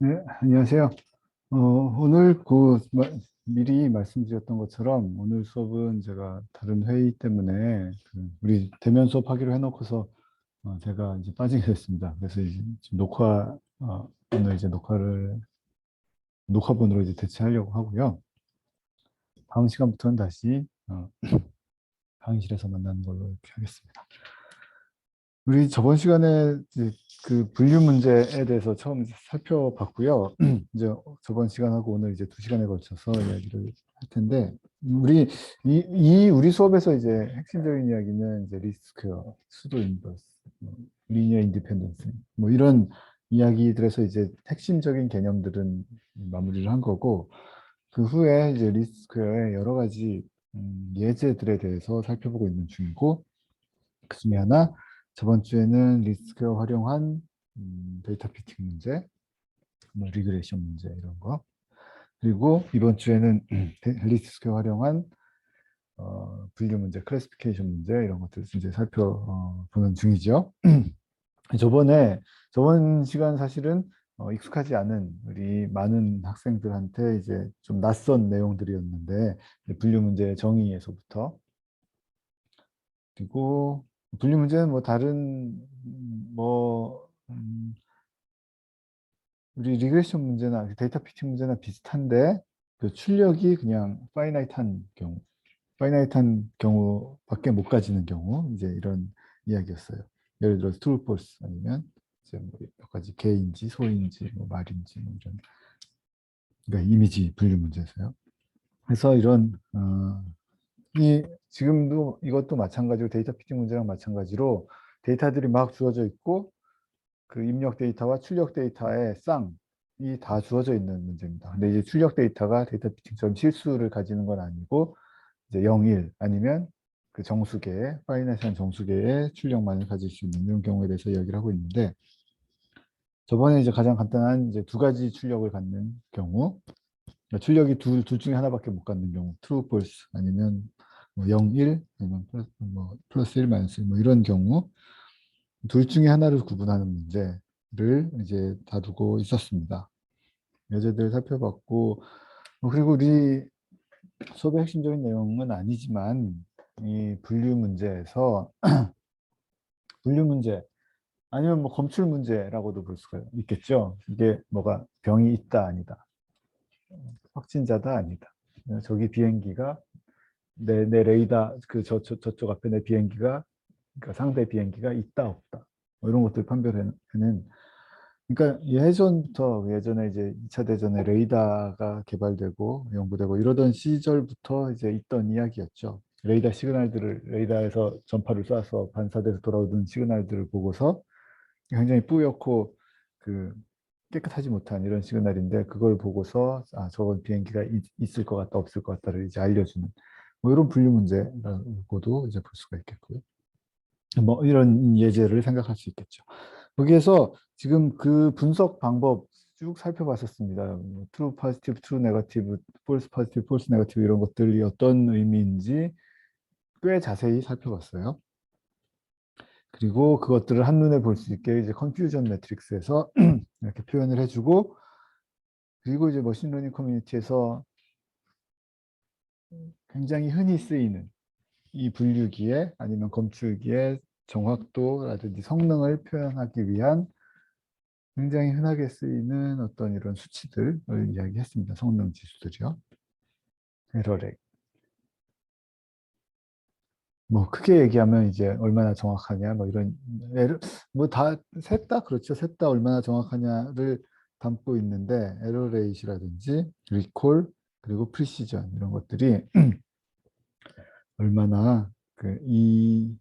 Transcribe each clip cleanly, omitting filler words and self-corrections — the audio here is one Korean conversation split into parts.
네, 안녕하세요. 오늘 미리 말씀드렸던 것처럼 오늘 수업은 제가 다른 회의 때문에 우리 대면 수업하기로 해놓고서 제가 이제 빠지게 됐습니다. 그래서 이제 지금 오늘 이제 녹화본으로 이제 대체하려고 하고요. 다음 시간부터는 다시 강의실에서 만나는 걸로 이렇게 하겠습니다. 우리 저번 시간에 이제 그 분류 문제에 대해서 처음 살펴봤고요. 이제 저번 시간하고 오늘 이제 2시간에 걸쳐서 이야기를 할 텐데, 우리 수업에서 이제 핵심적인 이야기는 이제 리스크요, 수도 인버스, 리니어 인디펜던스, 뭐 이런 이야기들에서 이제 핵심적인 개념들은 마무리를 한 거고, 그 후에 이제 리스크의 여러 가지 예제들에 대해서 살펴보고 있는 중이고, 그 중에 하나, 저번 주에는 리스크가 활용한 데이터 피팅 문제, 뭐 리그레션 문제 이런 거. 그리고 이번 주에는 리스크가 활용한 분류 문제, 클래시피케이션 문제 이런 것들을 이제 살펴보는 중이죠. 저번 시간 사실은 익숙하지 않은 우리 많은 학생들한테 이제 좀 낯선 내용들이었는데 분류 문제 정의에서부터 그리고 분류 문제는 뭐 다른 우리 리그레션 문제나 데이터 피팅 문제나 비슷한데 그 출력이 그냥 파이나이트한 경우밖에 못 가지는 경우 이제 이런 이야기였어요. 예를 들어서 true, false 아니면 이제 뭐몇 가지 개인지 소인지 뭐 말인지 뭐 이런 그러니까 이미지 분류 문제에서요. 그래서 이 지금도 이것도 마찬가지로 데이터 피팅 문제랑 마찬가지로 데이터들이 막 주어져 있고 그 입력 데이터와 출력 데이터의 쌍이 다 주어져 있는 문제입니다. 근데 이제 출력 데이터가 데이터 피팅처럼 실수를 가지는 건 아니고 이제 0, 1 아니면 그 정수계의 파이나이트한 정수계의 출력만을 가질 수 있는 이런 경우에 대해서 이야기를 하고 있는데 저번에 이제 가장 간단한 이제 두 가지 출력을 갖는 경우 그러니까 출력이 둘 중에 하나밖에 못 갖는 경우 true, false 아니면 뭐 0, 1 아니면 플러스 1, 마이너스 1 뭐 이런 경우 둘 중에 하나를 구분하는 문제를 이제 다루고 있었습니다. 예제들 살펴봤고, 그리고 우리 수업의 핵심적인 내용은 아니지만, 이 분류 문제에서, 분류 문제, 아니면 뭐 검출 문제라고도 볼 수가 있겠죠. 이게 뭐가 병이 있다, 아니다. 확진자다, 아니다. 저기 비행기가, 내 레이더, 저쪽 앞에 내 비행기가, 그러니까 상대 비행기가 있다, 없다. 뭐 이런 것들 판별하는 그러니까 예전에 이제 2차 대전에 레이더가 개발되고 연구되고 이러던 시절부터 이제 있던 이야기였죠. 레이더에서 전파를 쏴서 반사돼서 돌아오던 시그널들을 보고서 굉장히 뿌옇고 그 깨끗하지 못한 이런 시그널인데 그걸 보고서 저건 비행기가 있을 것 같다 없을 것 같다를 이제 알려주는 뭐 이런 분류 문제라고도 이제 볼 수가 있겠고요. 뭐 이런 예제를 생각할 수 있겠죠. 거기에서 지금 그 분석 방법 쭉 살펴봤었습니다. 뭐 true positive, true negative, false positive, false negative 이런 것들이 어떤 의미인지 꽤 자세히 살펴봤어요. 그리고 그것들을 한눈에 볼 수 있게 이제 컨퓨전 매트릭스에서 이렇게 표현을 해주고 그리고 이제 머신러닝 커뮤니티에서 굉장히 흔히 쓰이는 이 분류기에 아니면 검출기의 정확도라든지 성능을 표현하기 위한 굉장히 흔하게 쓰이는 어떤 이런 수치들을 이야기했습니다. 성능 지수들이요. 에러렉. 뭐 크게 얘기하면 이제 얼마나 정확하냐 뭐 이런 에러 뭐다 셋 다 그렇죠. 셋 다 얼마나 정확하냐를 담고 있는데 에러 레이시라든지 리콜 그리고 프리시전 이런 것들이 얼마나 이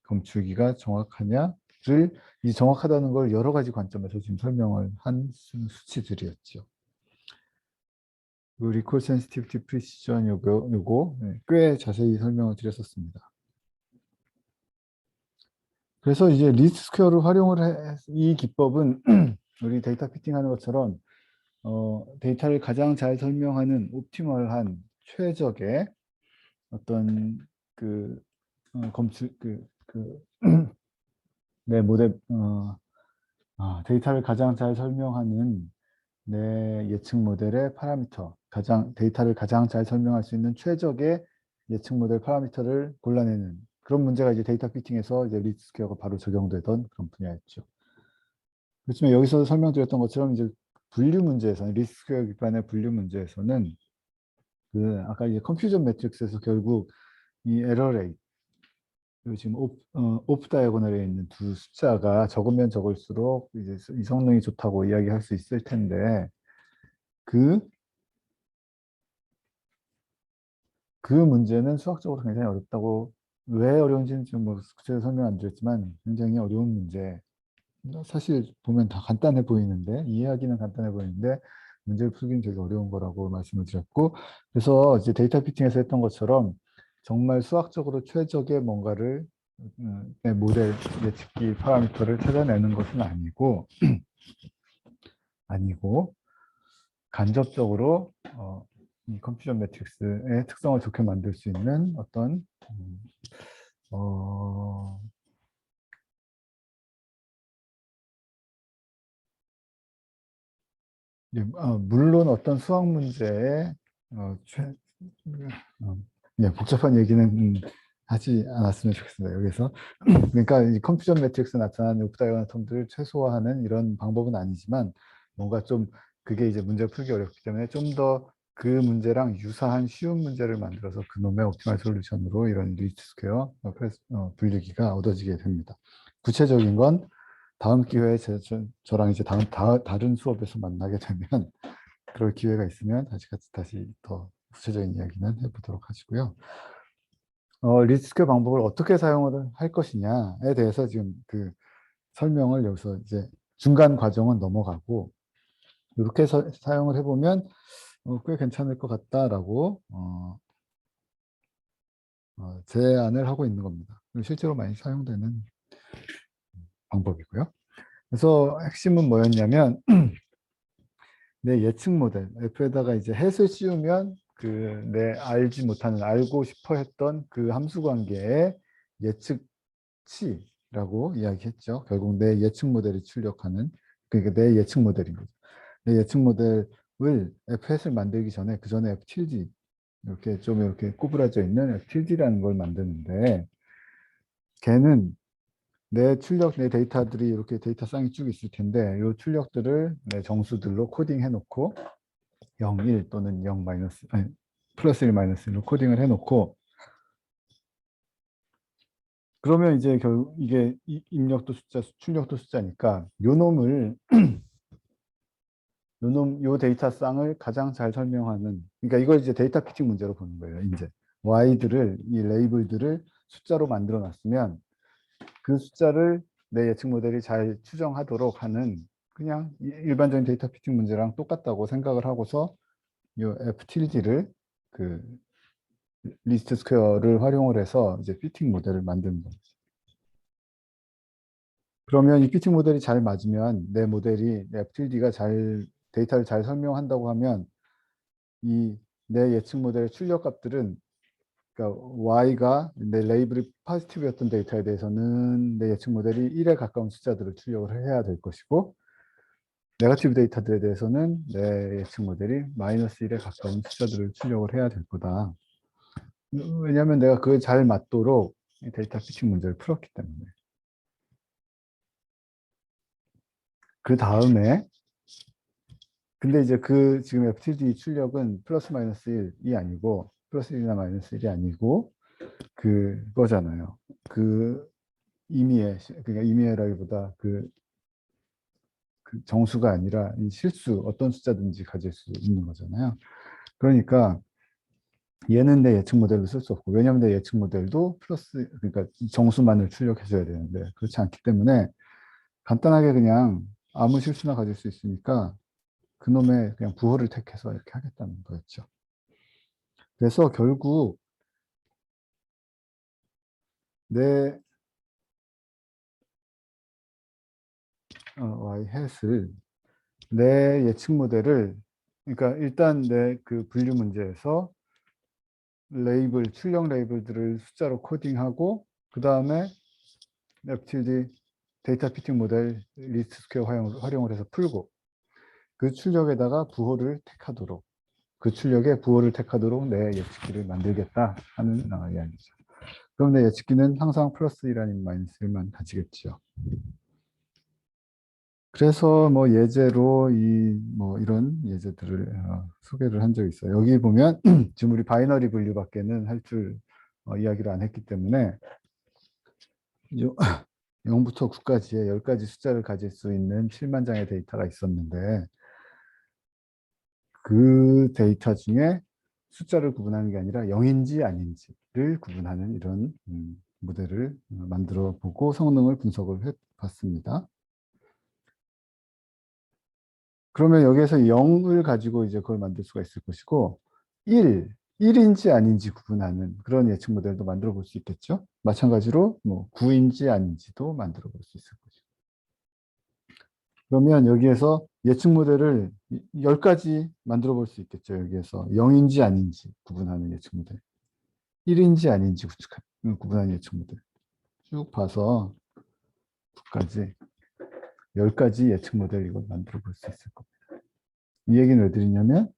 검출기가 정확하냐를 이 정확하다는 걸 여러 가지 관점에서 지금 설명을 한 수치들이었죠. 리콜 센시티비티 프리시전 요거 꽤 자세히 설명을 드렸었습니다. 그래서 이제 리스트 스퀘어를 이 기법은 우리 데이터 피팅하는 것처럼 데이터를 가장 잘 설명하는 옵티멀한 최적의 어떤 그 검출 내 모델 데이터를 가장 잘 설명하는 내 예측 모델의 파라미터, 데이터를 가장 잘 설명할 수 있는 최적의 예측 모델 파라미터를 골라내는 그런 문제가 이제 데이터 피팅에서 이제 리스트 스퀘어가 바로 적용되던 그런 분야였죠. 그렇지만 여기서 설명드렸던 것처럼 이제 분류 문제에서는 리스트 스퀘어 기반의 분류 문제에서는 그 아까 이제 컨퓨전 매트릭스에서 결국 이 에러 레이트 지금 오프 다이아고널에 있는 두 숫자가 적으면 적을수록 이제 이 성능이 좋다고 이야기할 수 있을 텐데 그 그 문제는 수학적으로 굉장히 어렵다고 왜 어려운지는 좀 뭐 구체적으로 설명 안 드렸지만 굉장히 어려운 문제. 사실 보면 다 간단해 보이는데 이해하기는 간단해 보이는데 문제를 풀기는 되게 어려운 거라고 말씀을 드렸고 그래서 이제 데이터 피팅에서 했던 것처럼 정말 수학적으로 최적의 뭔가를 내 모델 예측기 파라미터를 찾아내는 것은 아니고 간접적으로 이 컴퓨전 매트릭스의 특성을 좋게 만들 수 있는 어떤 어, 물론 어떤 수학 문제에 어, 최, 어, 복잡한 얘기는 하지 않았으면 좋겠습니다. 여기서 그러니까 이 컴퓨전 매트릭스 나타나는 옵다이어나 텀들을 최소화하는 이런 방법은 아니지만 뭔가 좀 그게 이제 문제 풀기 어렵기 때문에 좀 더 그 문제랑 유사한 쉬운 문제를 만들어서 그놈의 옵티멀 솔루션으로 이런 리스트 스퀘어 분류기가 얻어지게 됩니다. 구체적인 건 다음 기회에 저랑 이제 다른 수업에서 만나게 되면 그럴 기회가 있으면 다시 더 구체적인 이야기는 해보도록 하시고요. 리스크 방법을 어떻게 사용을 할 것이냐에 대해서 지금 그 설명을 여기서 이제 중간 과정은 넘어가고 이렇게 사용을 해보면 꽤 괜찮을 것 같다라고 제안을 하고 있는 겁니다. 실제로 많이 사용되는 방법이고요. 그래서 핵심은 뭐였냐면 내 예측 모델 F에다가 이제 해을 씌우면 그 내 알고 싶어 했던 그 함수 관계의 예측치라고 이야기했죠. 결국 내 예측 모델이 출력하는 그러니까 내 예측 모델인 거죠. 내 예측 모델을 F햇을 만들기 전에 그 전에 F tilde 이렇게 좀 이렇게 구부러져 있는 F tilde라는 걸 만드는데 걔는 내 데이터들이 이렇게 데이터 쌍이 쭉 있을 텐데 이 출력들을 내 정수들로 코딩해 놓고 0, 1 또는 0 마이너스 아니 플러스 1 마이너스 1로 코딩을 해놓고 그러면 이제 결국 이게 입력도 숫자 출력도 숫자니까 요 데이터 쌍을 가장 잘 설명하는 그러니까 이걸 이제 데이터 피팅 문제로 보는 거예요. 이제 이 레이블들을 숫자로 만들어 놨으면 그 숫자를 내 예측 모델이 잘 추정하도록 하는 그냥 일반적인 데이터 피팅 문제랑 똑같다고 생각을 하고서 요 F tilde를 그 리스트 스퀘어를 활용을 해서 이제 피팅 모델을 만드는 겁니다. 그러면 이 피팅 모델이 잘 맞으면 내 모델이 F tilde가 데이터를 잘 설명한다고 하면 이 내 예측 모델의 출력 값들은 그러니까 y가 내 레이블이 포지티브였던 데이터에 대해서는 내 예측 모델이 1에 가까운 숫자들을 출력을 해야 될 것이고 네거티브 데이터들에 대해서는 내 예측 모델이 마이너스 1에 가까운 숫자들을 출력을 해야 될 거다. 왜냐하면 내가 그에 잘 맞도록 데이터 피팅 문제를 풀었기 때문에. 그 다음에 근데 이제 그 지금 FTD 출력은 플러스 마이너스 1이 아니고 플러스 1이나 마이너스 1이 아니고 그거잖아요. 그 그러니까 임의라기보다 그 정수가 아니라 이 실수 어떤 숫자든지 가질 수 있는 거잖아요. 그러니까 얘는 내 예측 모델로 쓸 수 없고 왜냐하면 내 예측 모델도 그러니까 정수만을 출력해줘야 되는데 그렇지 않기 때문에 간단하게 그냥 아무 실수나 가질 수 있으니까 그놈의 그냥 부호를 택해서 이렇게 하겠다는 거였죠. 그래서 결국 내 y hat을 내 예측 모델을 그러니까 일단 내 그 분류 문제에서 출력 레이블들을 숫자로 코딩하고 그 다음에 FTD 데이터 피팅 모델 리스트 스퀘어 활용을 해서 풀고 그 출력에다가 부호를 택하도록, 그 출력에 부호를 택하도록 내 예측기를 만들겠다 하는 이야기죠. 그럼 내 예측기는 항상 플러스 1 아니면 마이너스 1만 가지겠죠. 그래서 뭐 예제로 뭐 이런 예제들을 소개를 한 적이 있어요. 여기 보면 지금 우리 바이너리 분류밖에는 할 줄 이야기를 안 했기 때문에 0부터 9까지의 10가지 숫자를 가질 수 있는 7만 장의 데이터가 있었는데 그 데이터 중에 숫자를 구분하는 게 아니라 0인지 아닌지를 구분하는 이런 모델을 만들어 보고 성능을 분석을 해 봤습니다. 그러면 여기에서 0을 가지고 이제 그걸 만들 수가 있을 것이고 1인지 아닌지 구분하는 그런 예측 모델도 만들어 볼 수 있겠죠. 마찬가지로 뭐 9인지 아닌지도 만들어 볼 수 있을 것이고. 그러면 여기에서 예측 모델을 10가지 만들어 볼 수 있겠죠. 여기에서 0인지 아닌지 구분하는 예측 모델, 1인지 아닌지 구분하는 예측 모델 쭉 봐서 9까지 10가지 예측 모델 이걸 만들어 볼 수 있을 겁니다. 이 얘기는 왜 드리냐면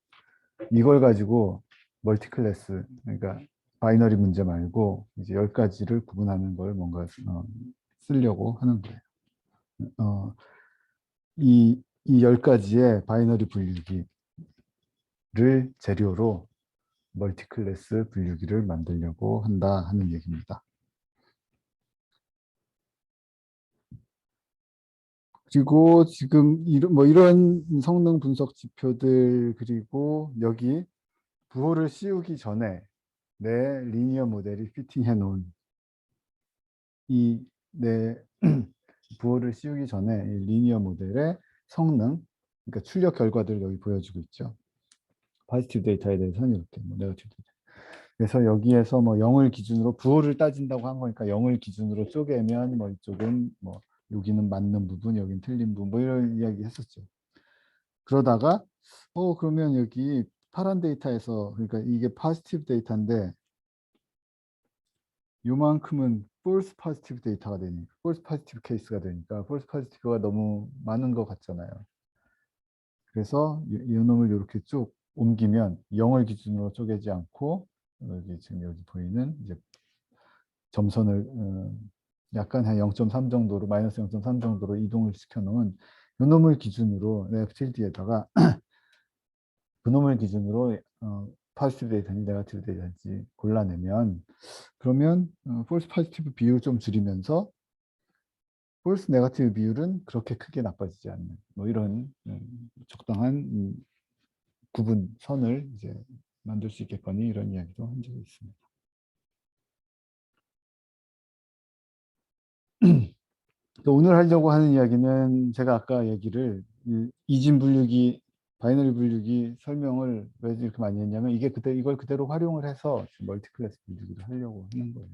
이걸 가지고 멀티클래스, 그러니까 바이너리 문제 말고 이제 10가지를 구분하는 걸 뭔가 쓰려고 하는 거예요. 이 10가지의 바이너리 분류기를 재료로 멀티클래스 분류기를 만들려고 한다 하는 얘기입니다. 그리고 지금 이런 성능 분석 지표들, 그리고 여기 부호를 씌우기 전에 내 리니어 모델이 피팅해 놓은 내 부호를 씌우기 전에 이 리니어 모델의 성능, 그러니까 출력 결과들을 여기 보여주고 있죠. 포지티브 데이터에 대해서는 이렇게, 뭐 네거티브 데이터. 그래서 여기에서 뭐 0을 기준으로 부호를 따진다고 한 거니까 0을 기준으로 쪼개면 뭐 이쪽은 뭐 여기는 맞는 부분, 여기는 틀린 부분, 뭐 이런 이야기 했었죠. 그러다가 그러면 여기 파란 데이터에서, 그러니까 이게 포지티브 데이터인데 요만큼은 false positive 데이터가 되니까, false positive 케이스가 되니까 false positive가 너무 많은 것 같잖아요. 그래서 이 놈을 이렇게 쭉 옮기면 0을 기준으로 쪼개지 않고 지금 여기 보이는 이제 점선을 약간 한 0.3 정도로, 마이너스 0.3 정도로 이동을 시켜놓은 이 놈을 기준으로 FTD에다가 그놈을 기준으로 포지티브 데이터인지 네거티브 데이터인지 골라내면, 그러면 폴스 포지티브 비율을 좀 줄이면서 폴스 네거티브 비율은 그렇게 크게 나빠지지 않는 뭐 이런 적당한 구분 선을 이제 만들 수 있겠거니 이런 이야기도 한 적이 있습니다. 오늘 하려고 하는 이야기는 제가 아까 얘기를 이진 분류기, 바이너리 분류기 설명을 왜 이렇게 많이 했냐면 이걸 그대로 활용을 해서 멀티클래스 분류기를 하려고 하는 거예요.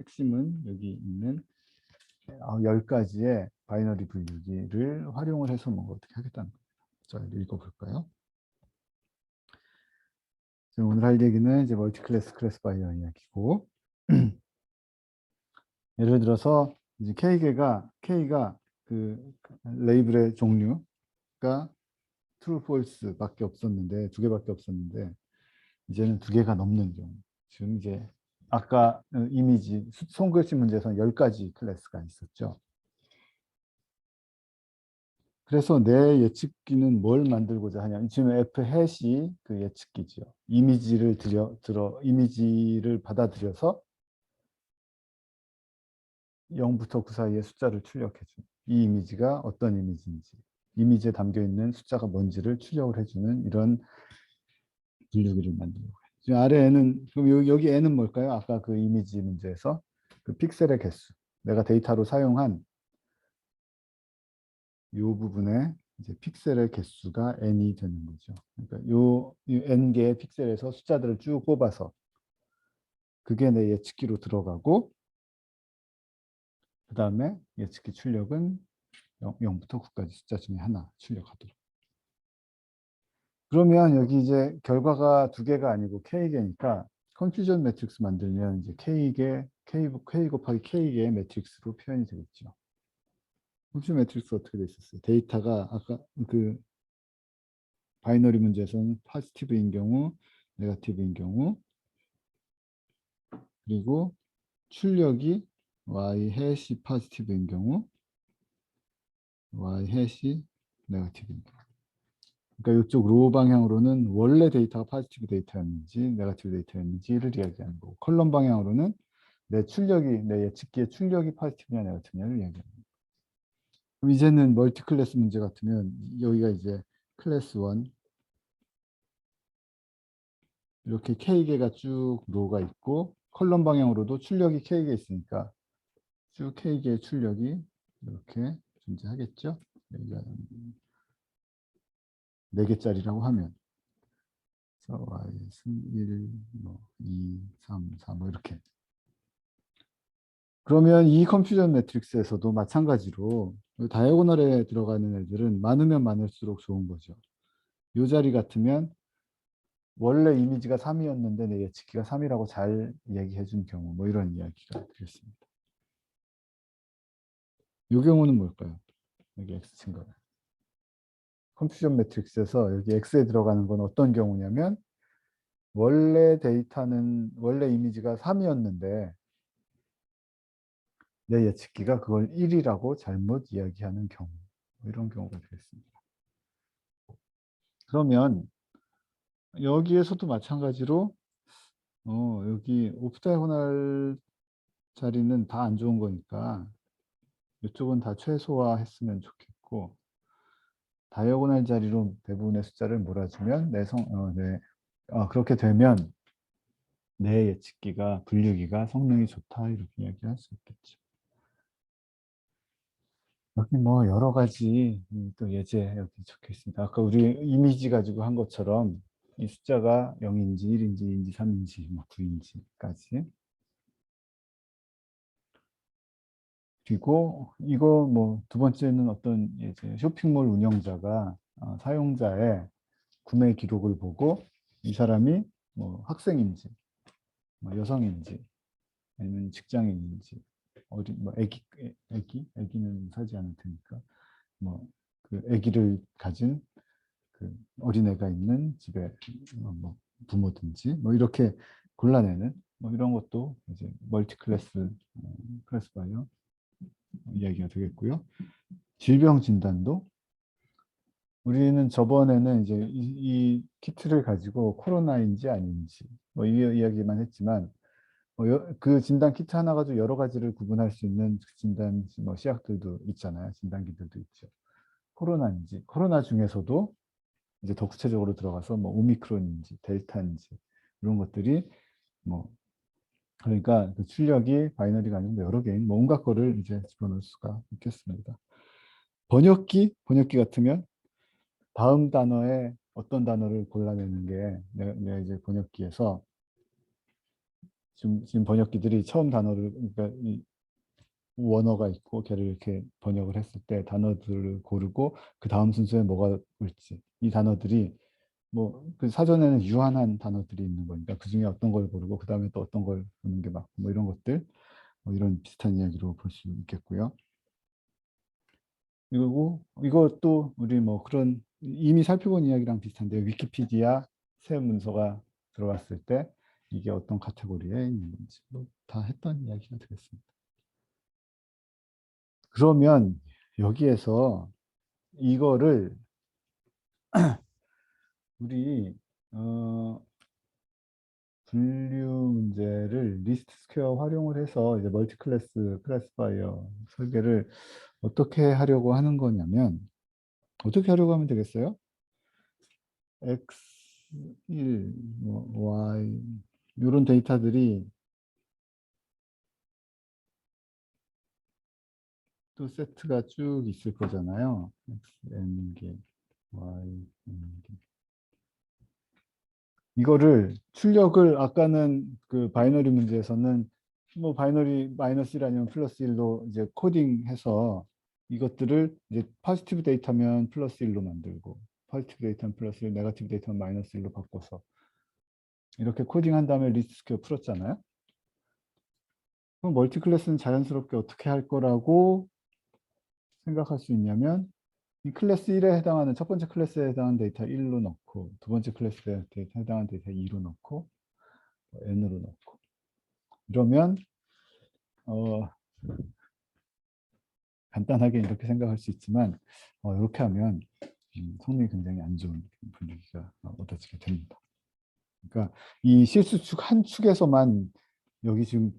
핵심은 여기 있는 10가지의 바이너리 분류기를 활용을 해서 뭔가 어떻게 하겠다는 겁니다. 자, 읽어볼까요? 오늘 할 얘기는 이제 멀티클래스 클래스파이어 이야기고 예를 들어서 이제 K가 그 레이블의 종류가 true, false 밖에 없었는데, 2개밖에 없었는데 이제는 2개가 넘는 경우, 지금 이제 아까 이미지 손글씨 문제에서는 10가지 클래스가 있었죠. 그래서 내 예측기는 뭘 만들고자 하냐면 지금 F 햇이 그 예측기죠. 이미지를 이미지를 받아들여서 0부터 9 사이의 숫자를 출력해준 이 이미지가 어떤 이미지인지, 이미지에 담겨 있는 숫자가 뭔지를 출력을 해주는 이런 분류기를 만들려고 해요. 지금 아래 N은, 그럼 여기 N은 뭘까요? 아까 그 이미지 문제에서 그 픽셀의 개수, 내가 데이터로 사용한 이 부분에 이제 픽셀의 개수가 n이 되는 거죠. 그러니까 이 n 개의 픽셀에서 숫자들을 쭉 뽑아서 그게 내 예측기로 들어가고, 그 다음에 예측기 출력은 0부터 9까지 숫자 중에 하나 출력하도록. 그러면 여기 이제 결과가 2개가 아니고 K개니까 컨퓨전 매트릭스 만들면 이제 K 곱하기 K개의 매트릭스로 표현이 되겠죠. 컴퓨터 매트릭스 어떻게 돼 있었어요? 데이터가 아까 그 바이너리 문제에서는 포지티브인 경우, 네거티브인 경우, 그리고 출력이 y 해시 포지티브인 경우, y 해시 네거티브인 경우. 그러니까 이쪽 로 방향으로는 원래 데이터가 포지티브 데이터였는지 네거티브 데이터였는지를 이야기하는 거고, 컬럼 방향으로는 내 예측기의 출력이 포지티브냐 네거티브냐를 이야기하는 거고. 그럼 이제는 멀티 클래스 문제 같으면 여기가 이제 클래스 1 이렇게 K개가 쭉 로가 있고, 컬럼 방향으로도 출력이 K개 있으니까 쭉 K개의 출력이 이렇게 존재하겠죠. 여기가 4개짜리라고 하면 그래서 Y는 1, 뭐 2, 3, 4 뭐 이렇게. 그러면 이 컴퓨전 매트릭스에서도 마찬가지로 다이아고널에 들어가는 애들은 많으면 많을수록 좋은 거죠. 이 자리 같으면 원래 이미지가 3이었는데 내 예측기가 3이라고 잘 얘기해 준 경우, 뭐 이런 이야기가 되겠습니다. 이 경우는 뭘까요? 여기 X 증가. 컴퓨전 매트릭스에서 여기 X에 들어가는 건 어떤 경우냐면, 원래 이미지가 3이었는데 내 예측기가 그걸 1이라고 잘못 이야기하는 경우, 뭐 이런 경우가 되겠습니다. 그러면 여기에서도 마찬가지로 여기 오프 다이고널 자리는 다 안 좋은 거니까 이쪽은 다 최소화했으면 좋겠고, 다이아고널 자리로 대부분의 숫자를 몰아주면 그렇게 되면 내 예측기가 분류기가 성능이 좋다 이렇게 이야기할 수 있겠죠. 여기 뭐 여러 가지 또 예제 여기 적혀 있습니다. 아까 우리 이미지 가지고 한 것처럼 이 숫자가 0인지 1인지 2인지 3인지 뭐 9인지까지. 그리고 이거 뭐 두 번째는 어떤 이제 쇼핑몰 운영자가 사용자의 구매 기록을 보고 이 사람이 뭐 학생인지 뭐 여성인지 아니면 직장인인지 뭐 애기는 사지 않을 테니까 뭐 그 애기를 가진 그 어린애가 있는 집에 뭐 부모든지 뭐 이렇게 골라내는 뭐 이런 것도 이제 멀티 클래스 클래스파이어 이야기가 되겠고요. 질병 진단도 우리는 저번에는 이제 이 키트를 가지고 코로나인지 아닌지 뭐 이 이야기만 했지만 그 진단 키트 하나 가지고 여러 가지를 구분할 수 있는 진단 뭐 시약들도 있잖아요. 진단기들도 있죠. 코로나 중에서도 이제 더 구체적으로 들어가서 뭐 오미크론인지 델타인지 이런 것들이 뭐 그러니까 그 출력이 바이너리가 아니고 여러 개인 뭐 온갖 거를 이제 집어넣을 수가 있겠습니다. 번역기 같으면 다음 단어에 어떤 단어를 골라내는 게 내가 이제 번역기에서 지금 번역기들이 처음 단어를 그러니까 이 원어가 있고 걔를 이렇게 번역을 했을 때 단어들을 고르고 그 다음 순서에 뭐가 올지 이 단어들이 뭐 그 사전에는 유한한 단어들이 있는 거니까 그 중에 어떤 걸 고르고 그 다음에 또 어떤 걸 보는 게 맞고 뭐 이런 것들 뭐 이런 비슷한 이야기로 볼 수 있겠고요. 그리고 이것도 우리 뭐 그런 이미 살펴본 이야기랑 비슷한데 위키피디아 새 문서가 들어왔을 때 이게 어떤 카테고리에 있는 건지 뭐다 했던 이야기가 되겠습니다. 그러면 여기에서 이거를 우리 분류 문제를 리스트 스퀘어 활용을 해서 이제 멀티 클래스 클래스파이어 설계를 어떻게 하려고 하는 거냐면 어떻게 하려고 하면 되겠어요? X1, 뭐 Y 이런 데이터들이 또 세트가 쭉 있을 거잖아요. X, N개, Y, N개. 이거를 출력을 아까는 그 바이너리 문제에서는 뭐 바이너리 마이너스 1 아니면 플러스 1로 이제 코딩해서 이것들을 이제 포지티브 데이터면 플러스 1로 만들고 포지티브 데이터면 플러스 1, 네거티브 데이터면 마이너스 1로 바꿔서 이렇게 코딩한 다음에 리스트 스퀘어 풀었잖아요. 그럼 멀티 클래스는 자연스럽게 어떻게 할 거라고 생각할 수 있냐면 이 클래스 1에 해당하는 첫 번째 클래스에 해당하는 데이터 1로 넣고 두 번째 클래스에 해당하는 데이터 2로 넣고 n으로 넣고 이러면 간단하게 이렇게 생각할 수 있지만 이렇게 하면 성능이 굉장히 안 좋은 분위기가 얻어지게 됩니다. 그러니까 이 실수축 한 축에서만 여기 지금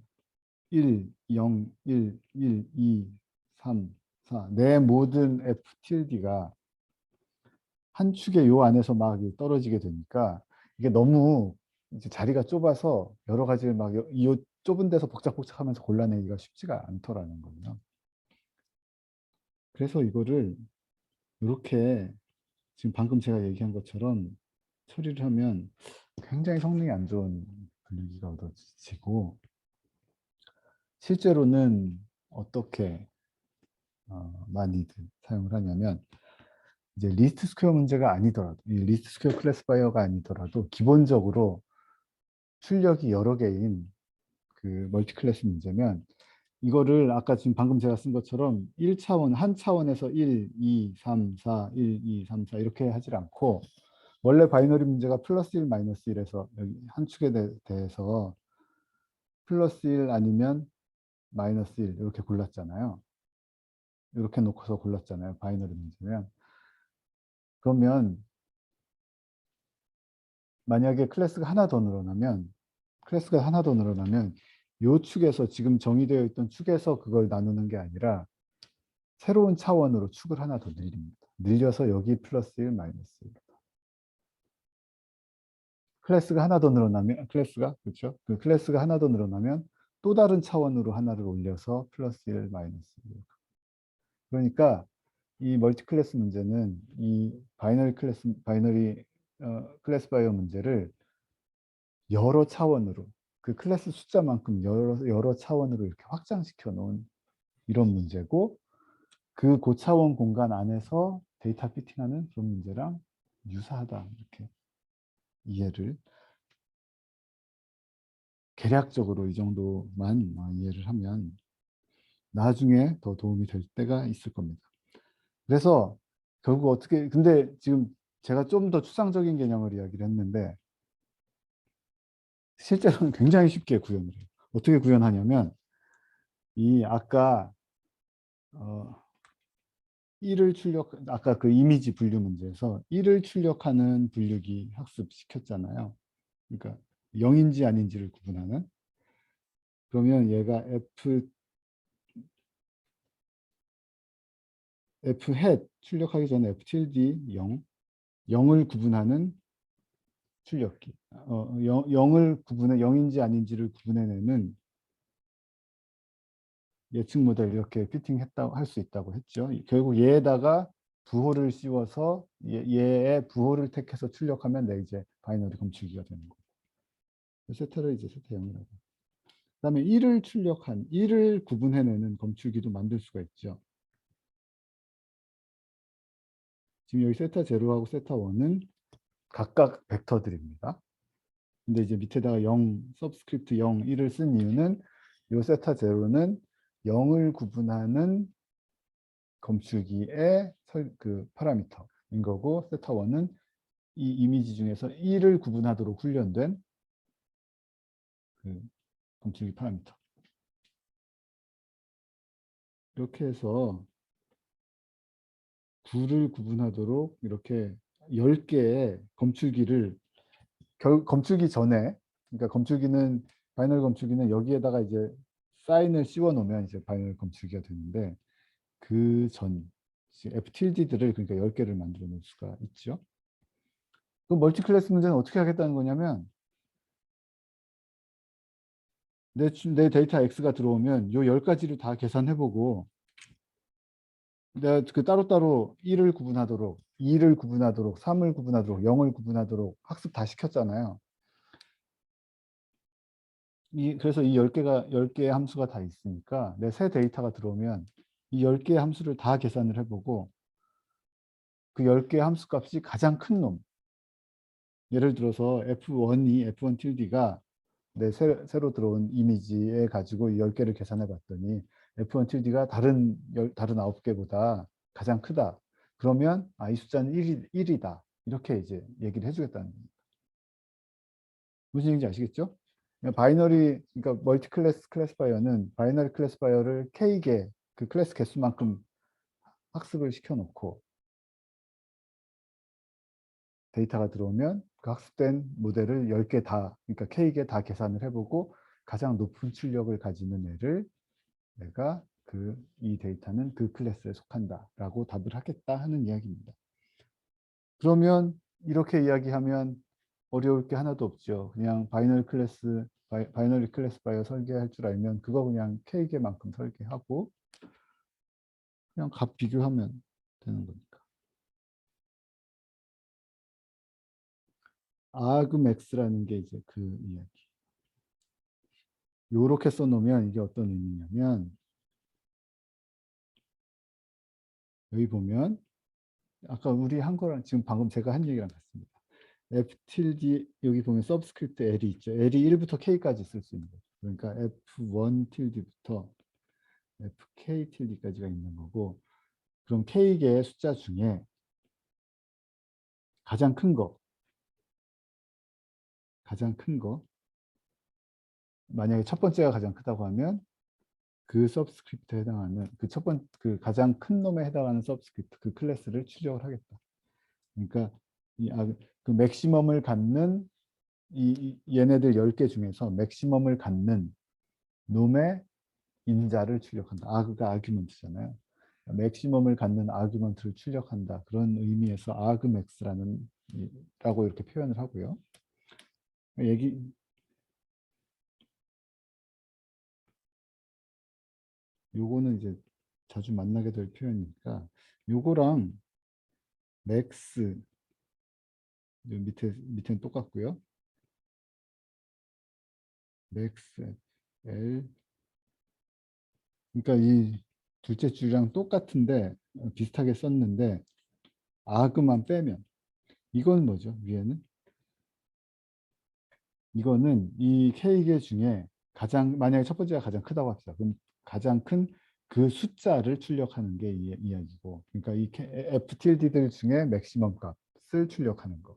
1, 0, 1, 1, 2, 3, 4 내 모든 FTLD가 한 축의 요 안에서 막 떨어지게 되니까 이게 너무 이제 자리가 좁아서 여러 가지를 막 이 좁은 데서 복잡복잡하면서 골라내기가 쉽지가 않더라는 거예요. 그래서 이거를 이렇게 지금 방금 제가 얘기한 것처럼 처리를 하면 굉장히 성능이 안 좋은 분위기가 얻어지고 실제로는 어떻게 많이들 사용을 하냐면 이제 리스트 스퀘어 문제가 아니더라도 이 리스트 스퀘어 클래스파이어가 아니더라도 기본적으로 출력이 여러 개인 그 멀티 클래스 문제면 이거를 아까 지금 방금 제가 쓴 것처럼 1차원 한 차원에서 1, 2, 3, 4, 1, 2, 3, 4 이렇게 하질 않고 원래 바이너리 문제가 플러스 1, 마이너스 1에서 여기 한 축에 대해서 플러스 1 아니면 마이너스 1 이렇게 골랐잖아요. 이렇게 놓고서 골랐잖아요. 바이너리 문제면. 그러면 만약에 클래스가 하나 더 늘어나면 요 축에서 지금 정의되어 있던 축에서 그걸 나누는 게 아니라 새로운 차원으로 축을 하나 더 늘립니다. 늘려서 여기 플러스 1, 마이너스 1. 클래스가 하나 더 늘어나면 그렇죠? 그 클래스가 하나 더 늘어나면 또 다른 차원으로 하나를 올려서 플러스 1, 마이너스 1. 그러니까 이 멀티 클래스 문제는 이 바이너리 클래스파이어 문제를 여러 차원으로 그 클래스 숫자만큼 여러 차원으로 이렇게 확장시켜 놓은 이런 문제고 그 고차원 공간 안에서 데이터 피팅하는 그런 문제랑 유사하다 이렇게 이해를 개략적으로 이 정도만 이해를 하면 나중에 더 도움이 될 때가 있을 겁니다. 그래서 결국 어떻게 근데 지금 제가 좀 더 추상적인 개념을 이야기를 했는데 실제로는 굉장히 쉽게 구현을 해요. 어떻게 구현하냐면 이 아까 1을 아까 그 이미지 분류 문제에서 1을 출력하는 분류기 학습시켰잖아요. 그러니까 0인지 아닌지를 구분하는. 그러면 얘가 F 햇 출력하기 전에 F tilde 0, 0을 구분하는 출력기. 0을 구분해 0인지 아닌지를 구분해내는 예측 모델 이렇게 피팅했다고 할 수 있다고 했죠. 결국 얘에다가 부호를 씌워서 얘의 부호를 택해서 출력하면 내 이제 바이너리 검출기가 되는 거고. 세타를 이제 세타 0이라고. 그다음에 1을 구분해내는 검출기도 만들 수가 있죠. 지금 여기 세타 0하고 세타 1은 각각 벡터들입니다. 근데 이제 밑에다가 0, 서브스크립트 0, 1을 쓴 이유는 요 세타 0는 0을 구분하는 검출기의 그 파라미터인 거고 세타 1은 이 이미지 중에서 1을 구분하도록 훈련된 그 검출기 파라미터. 이렇게 해서 9를 구분하도록 이렇게 10개의 검출기를 검출기 전에 그러니까 바이너리 검출기는 여기에다가 이제 사인을 씌워 놓으면 이제 바이너리 검출기가 되는데 그 전 FTLD들을 그러니까 10개를 만들어 놓을 수가 있죠. 그 멀티 클래스 문제는 어떻게 하겠다는 거냐면 내 데이터 X가 들어오면 요 10가지를 다 계산해보고 내가 그 따로따로 1을 구분하도록 2를 구분하도록 3을 구분하도록 0을 구분하도록 학습 다 시켰잖아요. 그래서 이 10개의 함수가 다 있으니까 내 새 데이터가 들어오면 이 10개의 함수를 다 계산을 해보고 그 10개의 함수 값이 가장 큰 놈. 예를 들어서 F1 tilde가 내 새로 들어온 이미지에 가지고 이 10개를 계산해 봤더니 F1 tilde가 다른 9개보다 가장 크다. 그러면 이 숫자는 1이다. 이렇게 이제 얘기를 해주겠다는 겁니다. 무슨 얘기인지 아시겠죠? 바이너리, 그러니까 멀티 클래스 클래스파이어는 바이너리 클래스파이어를 K개, 그 클래스 개수만큼 학습을 시켜놓고 데이터가 들어오면 그 학습된 모델을 10개 다, 그러니까 K개 다 계산을 해보고 가장 높은 출력을 가지는 애를 내가 이 데이터는 그 클래스에 속한다라고 답을 하겠다 하는 이야기입니다. 그러면 이렇게 이야기하면 어려울 게 하나도 없죠. 그냥 바이너리 클래스파이어 설계할 줄 알면 그거 그냥 K개만큼 설계하고 그냥 값 비교하면 되는 거니까. argmax라는 게 이제 그 이야기. 요렇게 써놓으면 이게 어떤 의미냐면 여기 보면 아까 우리 한 거랑 지금 방금 제가 한 얘기랑 같습니다. F tilde 여기 보면 서브스크립트 L이 있죠. L이 1부터 K까지 쓸 수 있는 거죠. 그러니까 F1 tilde부터 FK tilde까지가 있는 거고 그럼 K개의 숫자 중에 가장 큰 거 만약에 첫 번째가 가장 크다고 하면 그 서브스크립트에 해당하는 그 가장 큰 놈에 해당하는 서브스크립트 그 클래스를 출력을 하겠다. 그러니까 그 맥시멈을 갖는 얘네들 10개 중에서 맥시멈을 갖는 놈의 인자를 출력한다. 그가 아규먼트잖아요. 맥시멈을 갖는 아규먼트를 출력한다. 그런 의미에서 아그맥스라는 라고 이렇게 표현을 하고요. 요거는 이제 자주 만나게 될 표현이니까 요거랑 맥스 밑에는 똑같고요. 맥스 L 그러니까 이 둘째 줄이랑 똑같은데 비슷하게 썼는데 아그만 빼면 이건 뭐죠? 위에는 이거는 이 K개 중에 만약에 첫 번째가 가장 크다고 합시다. 그럼 가장 큰 그 숫자를 출력하는 게 이야기고 그러니까 이 F tilde들 중에 맥시멈 값을 출력하는 거.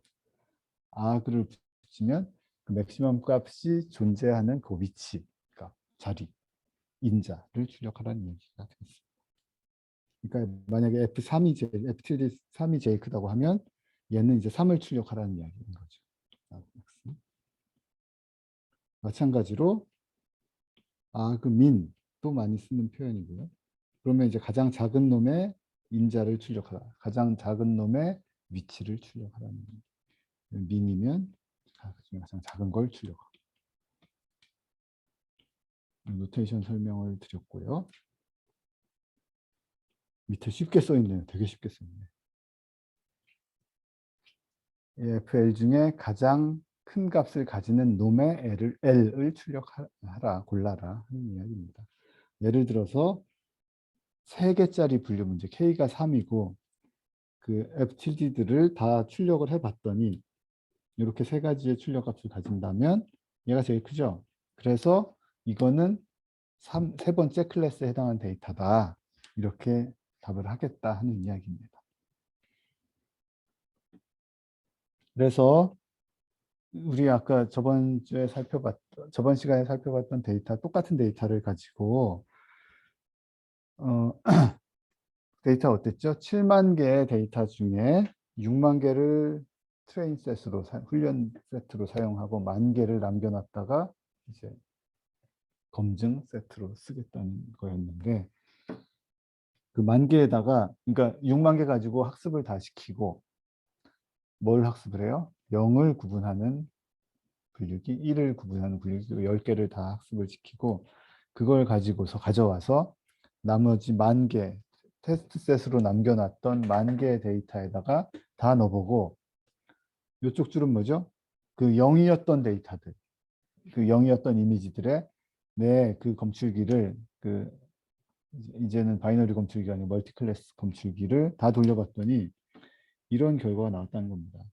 아그를 붙이면 그 맥시멈 값이 존재하는 그 위치, 그러니까 자리, 인자를 출력하라는 얘기가 되겠습니다. 그러니까 만약에 F tilde 3이 제일 크다고 하면 얘는 이제 3을 출력하라는 이야기인 거죠. 마찬가지로 민도 많이 쓰는 표현이고요. 그러면 이제 가장 작은 놈의 인자를 출력하라. 가장 작은 놈의 위치를 출력하라는 민이면 가장 작은 걸 출력하라. 노테이션 설명을 드렸고요. 밑에 쉽게 써있네요. 되게 쉽게 써있네요. FL 중에 가장 큰 값을 가지는 놈의 L을 출력하라, 골라라 하는 이야기입니다. 예를 들어서 3개짜리 분류 문제, K가 3이고 그 F tilde들을 다 출력을 해봤더니 이렇게 3가지의 출력 값을 가진다면 얘가 제일 크죠. 그래서 이거는 세 번째 클래스에 해당하는 데이터다. 이렇게 답을 하겠다 하는 이야기입니다. 그래서 우리 아까 저번 시간에 살펴봤던 똑같은 데이터를 가지고 데이터 어땠죠? 7만 개의 데이터 중에 6만 개를 트레인 셋으로 훈련 세트로 사용하고 10,000개를 남겨놨다가 이제 검증 세트로 쓰겠다는 거였는데 그 10,000개에다가 그러니까 6만 개 가지고 학습을 다 시키고 뭘 학습을 해요? 0을 구분하는 분류기, 1을 구분하는 분류기 10개를 다 학습을 시키고 그걸 가져와서 나머지 10,000개 테스트 셋으로 남겨놨던 10,000개의 데이터에다가 다 넣어보고 이쪽 줄은 뭐죠? 그 0이었던 데이터들, 그 0이었던 이미지들의 그 검출기를 이제는 바이너리 검출기가 아니고 멀티클래스 검출기를 다 돌려봤더니 이런 결과가 나왔다는 겁니다.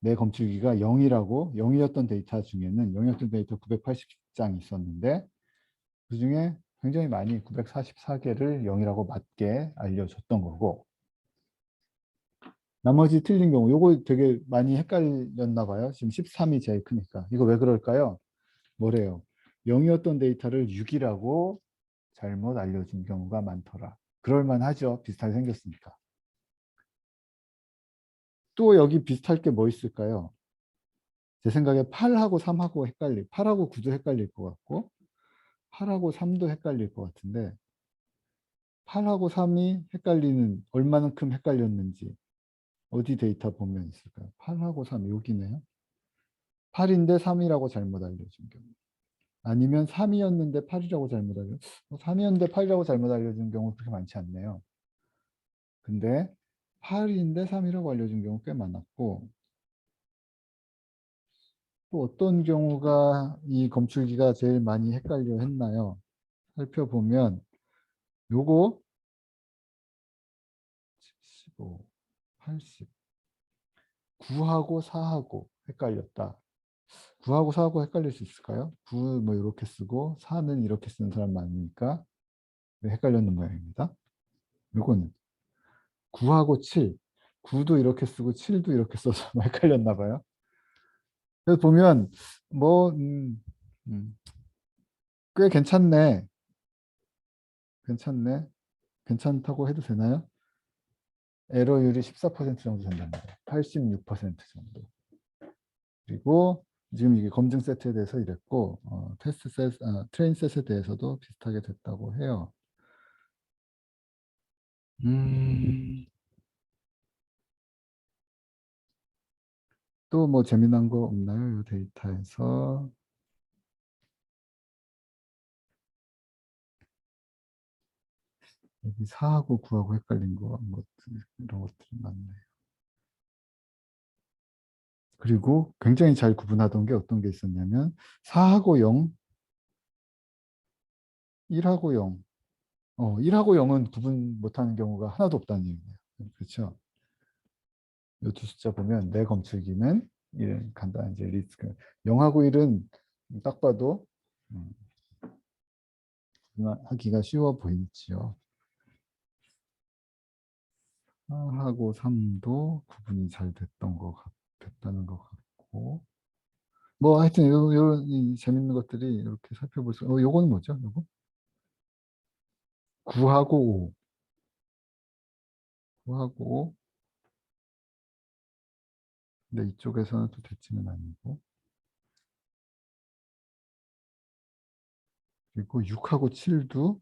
내 검출기가 0이었던 데이터 중에는 0이었던 데이터 980장이 있었는데 그중에 굉장히 많이 944개를 0이라고 맞게 알려줬던 거고, 나머지 틀린 경우, 요거 되게 많이 헷갈렸나 봐요. 지금 13이 제일 크니까. 이거 왜 그럴까요? 뭐래요? 0이었던 데이터를 6이라고 잘못 알려준 경우가 많더라. 그럴만 하죠. 비슷하게 생겼으니까. 또 여기 비슷할 게 뭐 있을까요? 제 생각에 8하고 3하고 8하고 9도 헷갈릴 것 같고, 8하고 3도 헷갈릴 것 같은데, 8하고 3이 헷갈리는, 얼마만큼 헷갈렸는지, 어디 데이터 보면 있을까요? 8하고 3, 여기네요. 8인데 3이라고 잘못 알려준 경우. 아니면 3이었는데 8이라고 잘못 알려준, 3이었는데 8이라고 잘못 알려준 경우 그렇게 많지 않네요. 근데 8인데 3이라고 알려준 경우 꽤 많았고, 또 어떤 경우가 이 검출기가 제일 많이 헷갈려 했나요? 살펴보면 요거 15, 80, 9하고 4하고 헷갈렸다. 9하고 4하고 헷갈릴 수 있을까요? 9 뭐 이렇게 쓰고 4는 이렇게 쓰는 사람 많으니까 헷갈렸는 모양입니다. 요거는 9하고 7, 9도 이렇게 쓰고 7도 이렇게 써서 헷갈렸나 봐요. 그래서 보면 뭐 음, 꽤 괜찮네. 괜찮네. 괜찮다고 해도 되나요? 에러율이 14% 정도 된답니다. 86% 정도. 그리고 지금 이게 검증 세트에 대해서 이랬고 테스트 셋, 트레인 셋에 대해서도 비슷하게 됐다고 해요. 또 뭐 재미난 거 없나요? 이 데이터에서. 여기 4하고 9하고 헷갈린 거, 이런 것들이 많네요. 그리고 굉장히 잘 구분하던 게 어떤 게 있었냐면 4하고 0, 1하고 0. 1하고 0은 구분 못하는 경우가 하나도 없다는 얘기예요. 그렇죠? 이 두 숫자 보면 내 검출기는 이런 간단한 이제 리스크. 0하고 1은 딱 봐도 하기가 쉬워 보이지요. 4하고 3도 구분이 잘 됐다는 것 같고. 뭐 하여튼 이런 재밌는 것들이 이렇게 살펴볼 수. 요거는 뭐죠? 요거? 9하고 5. 9하고 5. 근데 이쪽에서는 또 대칭은 아니고. 그리고 6하고 7도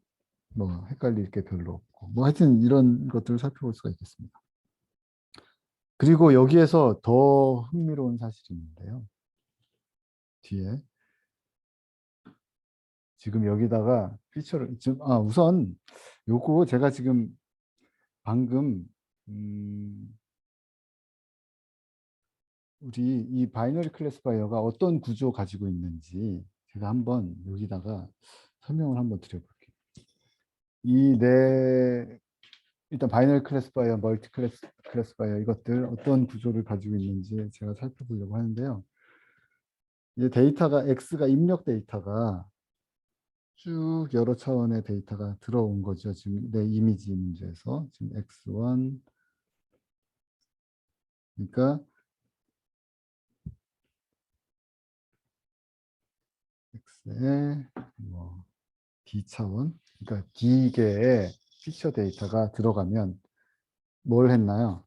뭐 헷갈릴 게 별로 없고. 뭐 하여튼 이런 것들을 살펴볼 수가 있겠습니다. 그리고 여기에서 더 흥미로운 사실이 있는데요. 뒤에 지금 여기다가 피처를 우선 요거 제가 지금 방금 우리 이 바이너리 클래스파이어가 어떤 구조 가지고 있는지 제가 한번 여기다가 설명을 한번 드려볼게요. 일단 바이너리 클래스파이어, 멀티 클래스파이어 이것들 어떤 구조를 가지고 있는지 제가 살펴보려고 하는데요. 이 데이터가 X가 입력 데이터가 쭉 여러 차원의 데이터가 들어온 거죠. 지금 내 이미지 문제에서 지금 X1 그러니까 X의 뭐 D 차원 그러니까 D개의 피처 데이터가 들어가면 뭘 했나요?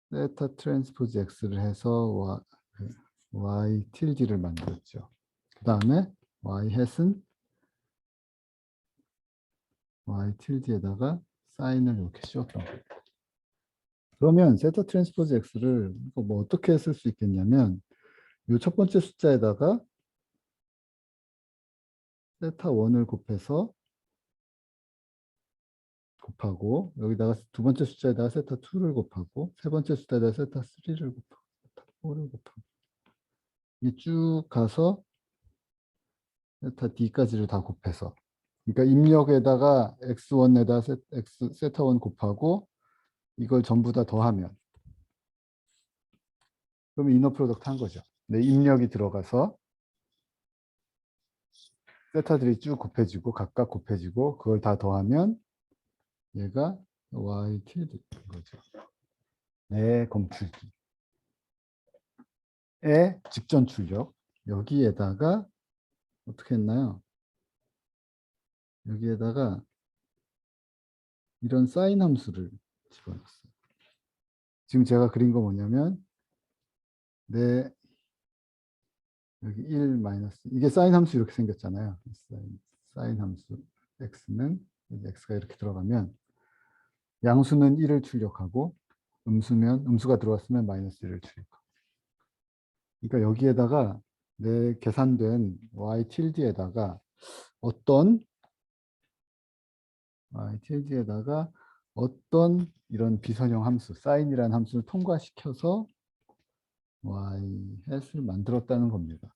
세타 트랜스포즈 X를 해서 Y tilde를 만들었죠. 그 다음에 Y 햇은 Y tilde에다가 사인을 이렇게 씌웠던 거예요. 그러면 세타 트랜스포즈 X를 뭐 어떻게 쓸 수 있겠냐면 이 첫 번째 숫자에다가 세타 1을 곱하고 여기다가 두 번째 숫자에다가 세타 2를 곱하고 세 번째 숫자에다가 세타 3를 곱하고 세타 4를 곱하고 이게 쭉 가서 세타 D까지를 다 곱해서 그러니까 입력에다가 X1에다 세타 1 곱하고 이걸 전부 다 더하면 그러면 이너 프로덕트 한 거죠. 내 입력이 들어가서 세타들이 쭉 곱해지고 각각 곱해지고 그걸 다 더하면 얘가 y tilde인 거죠. 내 검출기의 직전 출력. 여기에다가 어떻게 했나요? 여기에다가 이런 사인 함수를 집어넣었어요. 지금 제가 그린 거 뭐냐면 내 여기 1 마이너스 이게 사인 함수 이렇게 생겼잖아요. 사인 함수 x는 x가 이렇게 들어가면 양수는 1을 출력하고 음수가 들어왔으면 마이너스 1을 출력하고. 그러니까 여기에다가 내 계산된 y tilde에다가 어떤 y tilde에다가 어떤 이런 비선형 함수, 사인이라는 함수를 통과시켜서 y hat을 만들었다는 겁니다.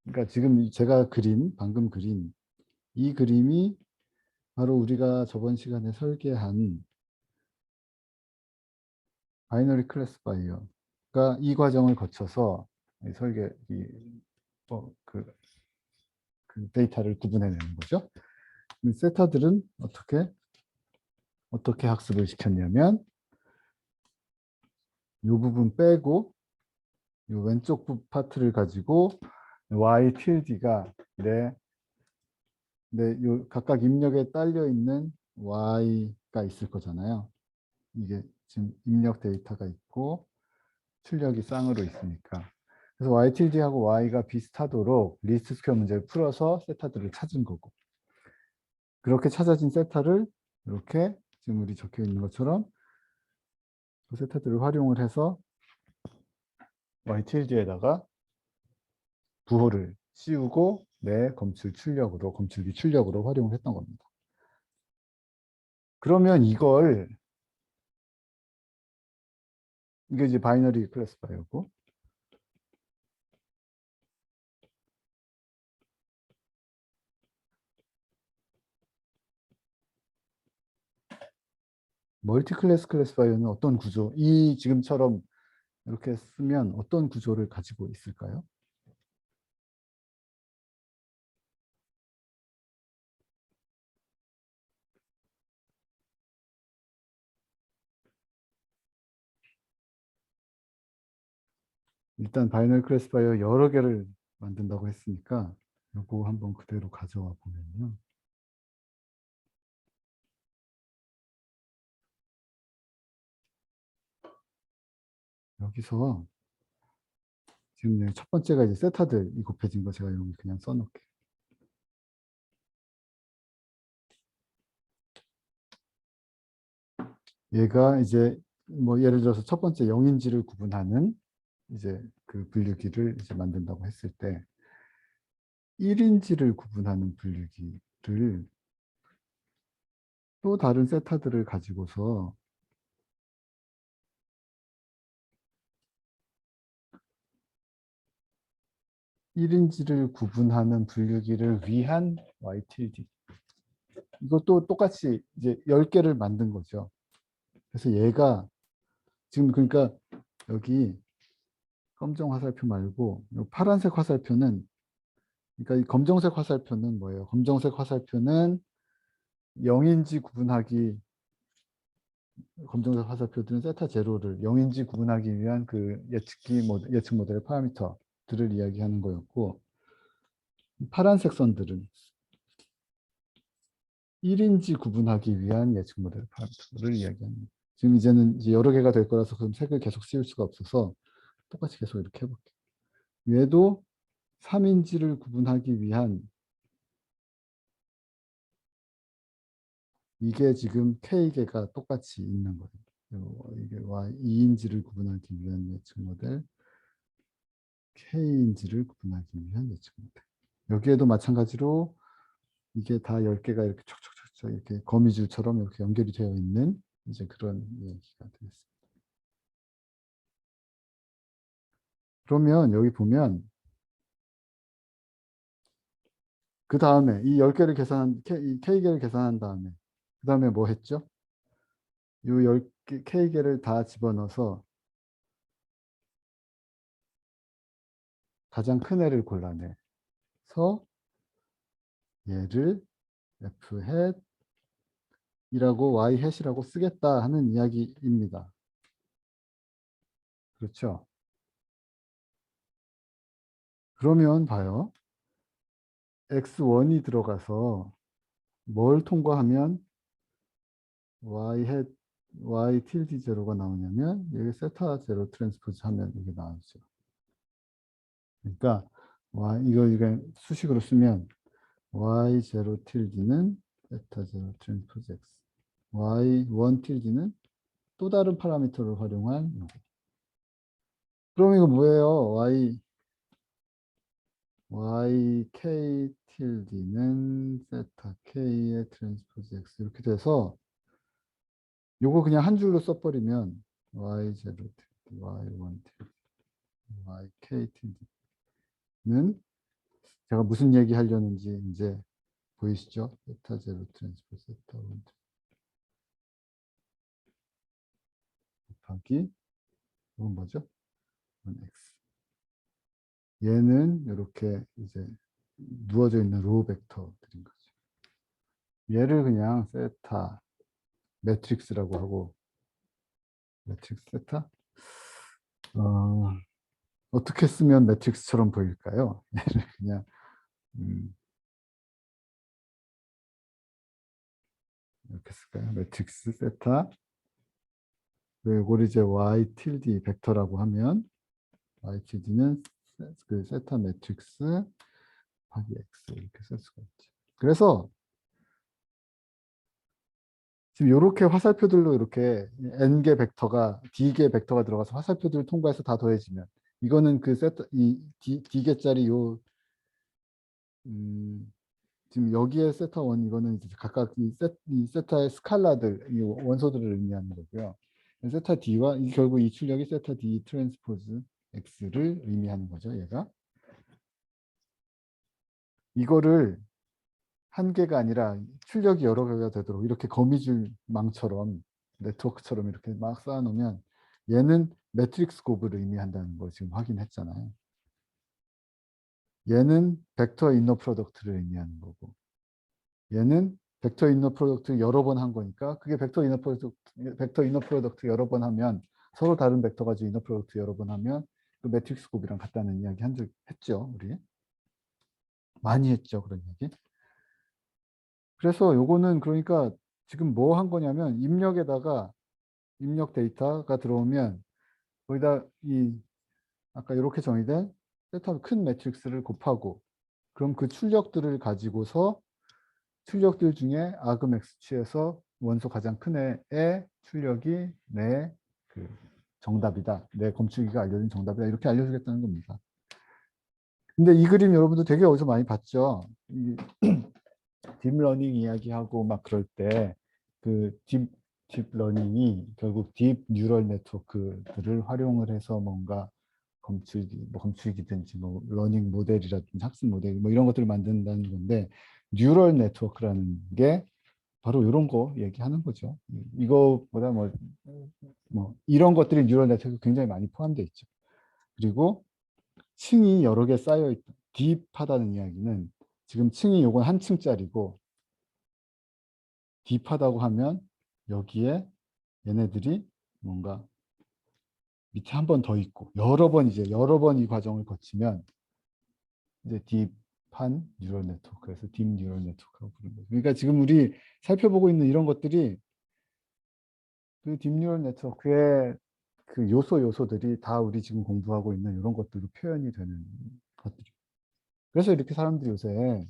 그러니까 지금 제가 방금 그린 이 그림이 바로 우리가 저번 시간에 설계한 바이너리 클래스파이어가 이 과정을 거쳐서 그 데이터를 구분해내는 거죠. 세타들은 어떻게 학습을 시켰냐면 이 부분 빼고 이 왼쪽 파트를 가지고 y tilde가 요 각각 입력에 딸려 있는 y가 있을 거잖아요. 이게 지금 입력 데이터가 있고 출력이 쌍으로 있으니까. 그래서 y tilde하고 y가 비슷하도록 리스트 스퀘어 문제를 풀어서 세타들을 찾은 거고. 그렇게 찾아진 세타를 이렇게 지금 우리 적혀 있는 것처럼 그 세타들을 활용을 해서 y tilde에다가 부호를 씌우고 내 검출기 출력으로 활용을 했던 겁니다. 그러면 이게 이제 바이너리 클래스파이어고 멀티 클래스 클래스파이어는 어떤 구조, 이 지금처럼 이렇게 쓰면 어떤 구조를 가지고 있을까요? 일단 바이너리 클래스파이어 여러 개를 만든다고 했으니까 이거 한번 그대로 가져와 보면요. 여기서 지금 첫 번째가 이제 세타들 이 곱해진 거 제가 여기 그냥 써놓을게요. 얘가 이제 뭐 예를 들어서 첫 번째 영인지를 구분하는 이제 그 분류기를 이제 만든다고 했을 때 1인지를 구분하는 분류기를 또 다른 세타들을 가지고서 1인지를 구분하는 분류기를 위한 y tilde. 이것도 똑같이 이제 10개를 만든 거죠. 그래서 얘가 지금 그러니까 여기 검정 화살표 말고 이 파란색 화살표는 그러니까 이 검정색 화살표는 뭐예요? 검정색 화살표는 0인지 구분하기 검정색 화살표들은 세타 제로를 0인지 구분하기 위한 그 예측 모델의 파라미터들을 이야기하는 거였고 파란색 선들은 1인지 구분하기 위한 예측 모델 파라미터를 이야기하는 거예요. 지금 이제는 이제 여러 개가 될 거라서 그럼 색을 계속 씌울 수가 없어서 똑같이 계속 이렇게 해볼게요. 얘도 3인지를 구분하기 위한 이게 지금 K개가 똑같이 있는 거예요. 이게 2인지를 구분하기 위한 예측 모델, K인지를 구분하기 위한 예측 모델. 여기에도 마찬가지로 이게 다 10개가 이렇게 촉촉촉촉 이렇게 거미줄처럼 이렇게 연결이 되어 있는 이제 그런 얘기가 되겠습니다. 그러면 여기 보면 그 다음에 이 10개를 이 K개를 계산한 다음에 그 다음에 뭐 했죠? 이 10개, K개를 다 집어넣어서 가장 큰 애를 골라내서 얘를 f hat이라고 y hat이라고 쓰겠다 하는 이야기입니다. 그렇죠? 그러면 봐요. x1이 들어가서 뭘 통과하면 y hat y tilde 제로가 나오냐면 여기 세타 제로 트랜스포즈 하면 이게 나오죠. 그러니까 이거 수식으로 쓰면 y 제로 tilde는 세타 제로 트랜스포즈 x, y1 tilde는 또 다른 파라미터를 활용한 요거. 그럼 이거 뭐예요? yk tilde는 세타 k의 트랜스포즈 x 이렇게 돼서 요거 그냥 한 줄로 써버리면 y0 tilde, y1 tilde, yk tilde는 제가 무슨 얘기 하려는지 이제 보이시죠? 세타 제로 트랜스포즈 세타 1 곱하기 이건 뭐죠? 1x. 얘는 이렇게 이제 누워져 있는 로우 벡터들인 거죠. 얘를 그냥 세타 매트릭스라고 하고 매트릭스 세타 어떻게 쓰면 매트릭스처럼 보일까요? 얘를 그냥 이렇게 쓸까요? 매트릭스 세타 이걸 이제 y tilde 벡터라고 하면 y tilde는 그 세타 매트릭스 곱하기 x 이렇게 쓸 수가 있죠. 그래서 지금 이렇게 화살표들로 이렇게 n개 벡터가 d개 벡터가 들어가서 화살표들을 통과해서 다 더해지면 이거는 그 세타 이 d개짜리 요 지금 여기에 세타 원 이거는 이제 각각 이 세타의 스칼라들 이 원소들을 의미하는 거고요. 세타 d와 결국 이 출력이 세타 d 트랜스포즈 x를 의미하는 거죠. 얘가 이거를 한 개가 아니라 출력이 여러 개가 되도록 이렇게 거미줄망처럼 네트워크처럼 이렇게 막 쌓아놓으면 얘는 매트릭스 곱을 의미한다는 걸 지금 확인했잖아요. 얘는 벡터 이너 프로덕트를 의미하는 거고 얘는 벡터 이너 프로덕트 여러 번 한 거니까 그게 벡터 이너 프로덕트 여러 번 하면 서로 다른 벡터 가지고 이너 프로덕트 여러 번 하면 그 매트릭스 곱이랑 같다는 이야기 한 적 했죠. 우리 많이 했죠. 그런 얘기. 그래서 요거는 그러니까 지금 뭐 한 거냐면 입력에다가 입력 데이터가 들어오면 거기다 이 아까 이렇게 정의된 세타 큰 매트릭스를 곱하고 그럼 그 출력들을 가지고서 출력들 중에 아그맥스 취해서 원소 가장 큰 애의 출력이 내 그 정답이다. 내 검출기가 알려준 정답이다. 이렇게 알려주겠다는 겁니다. 근데 이 그림 여러분들 되게 어디서 많이 봤죠? 딥러닝 이야기하고 막 그럴 때 그 딥러닝이 결국 딥 뉴럴 네트워크들을 활용을 해서 뭔가 검출기든지 뭐 러닝 모델이라든지 학습 모델 뭐 이런 것들을 만든다는 건데 뉴럴 네트워크라는 게 바로 이런 거 얘기하는 거죠. 이거보다 뭐 이런 것들이 뉴럴 네트워크 굉장히 많이 포함되어 있죠. 그리고 층이 여러 개 쌓여 있다. 딥하다는 이야기는 지금 층이 요건 한 층짜리고 딥하다고 하면 여기에 얘네들이 뭔가 밑에 한 번 더 있고 여러 번 이 과정을 거치면 이제 딥한 뉴럴 네트워크 그래서 딥 뉴럴 네트워크라고 부르는 거죠. 그러니까 지금 우리 살펴보고 있는 이런 것들이 그 딥 뉴럴 네트워크의 그 요소들이 다 우리 지금 공부하고 있는 이런 것들로 표현이 되는 것들이죠. 그래서 이렇게 사람들이 요새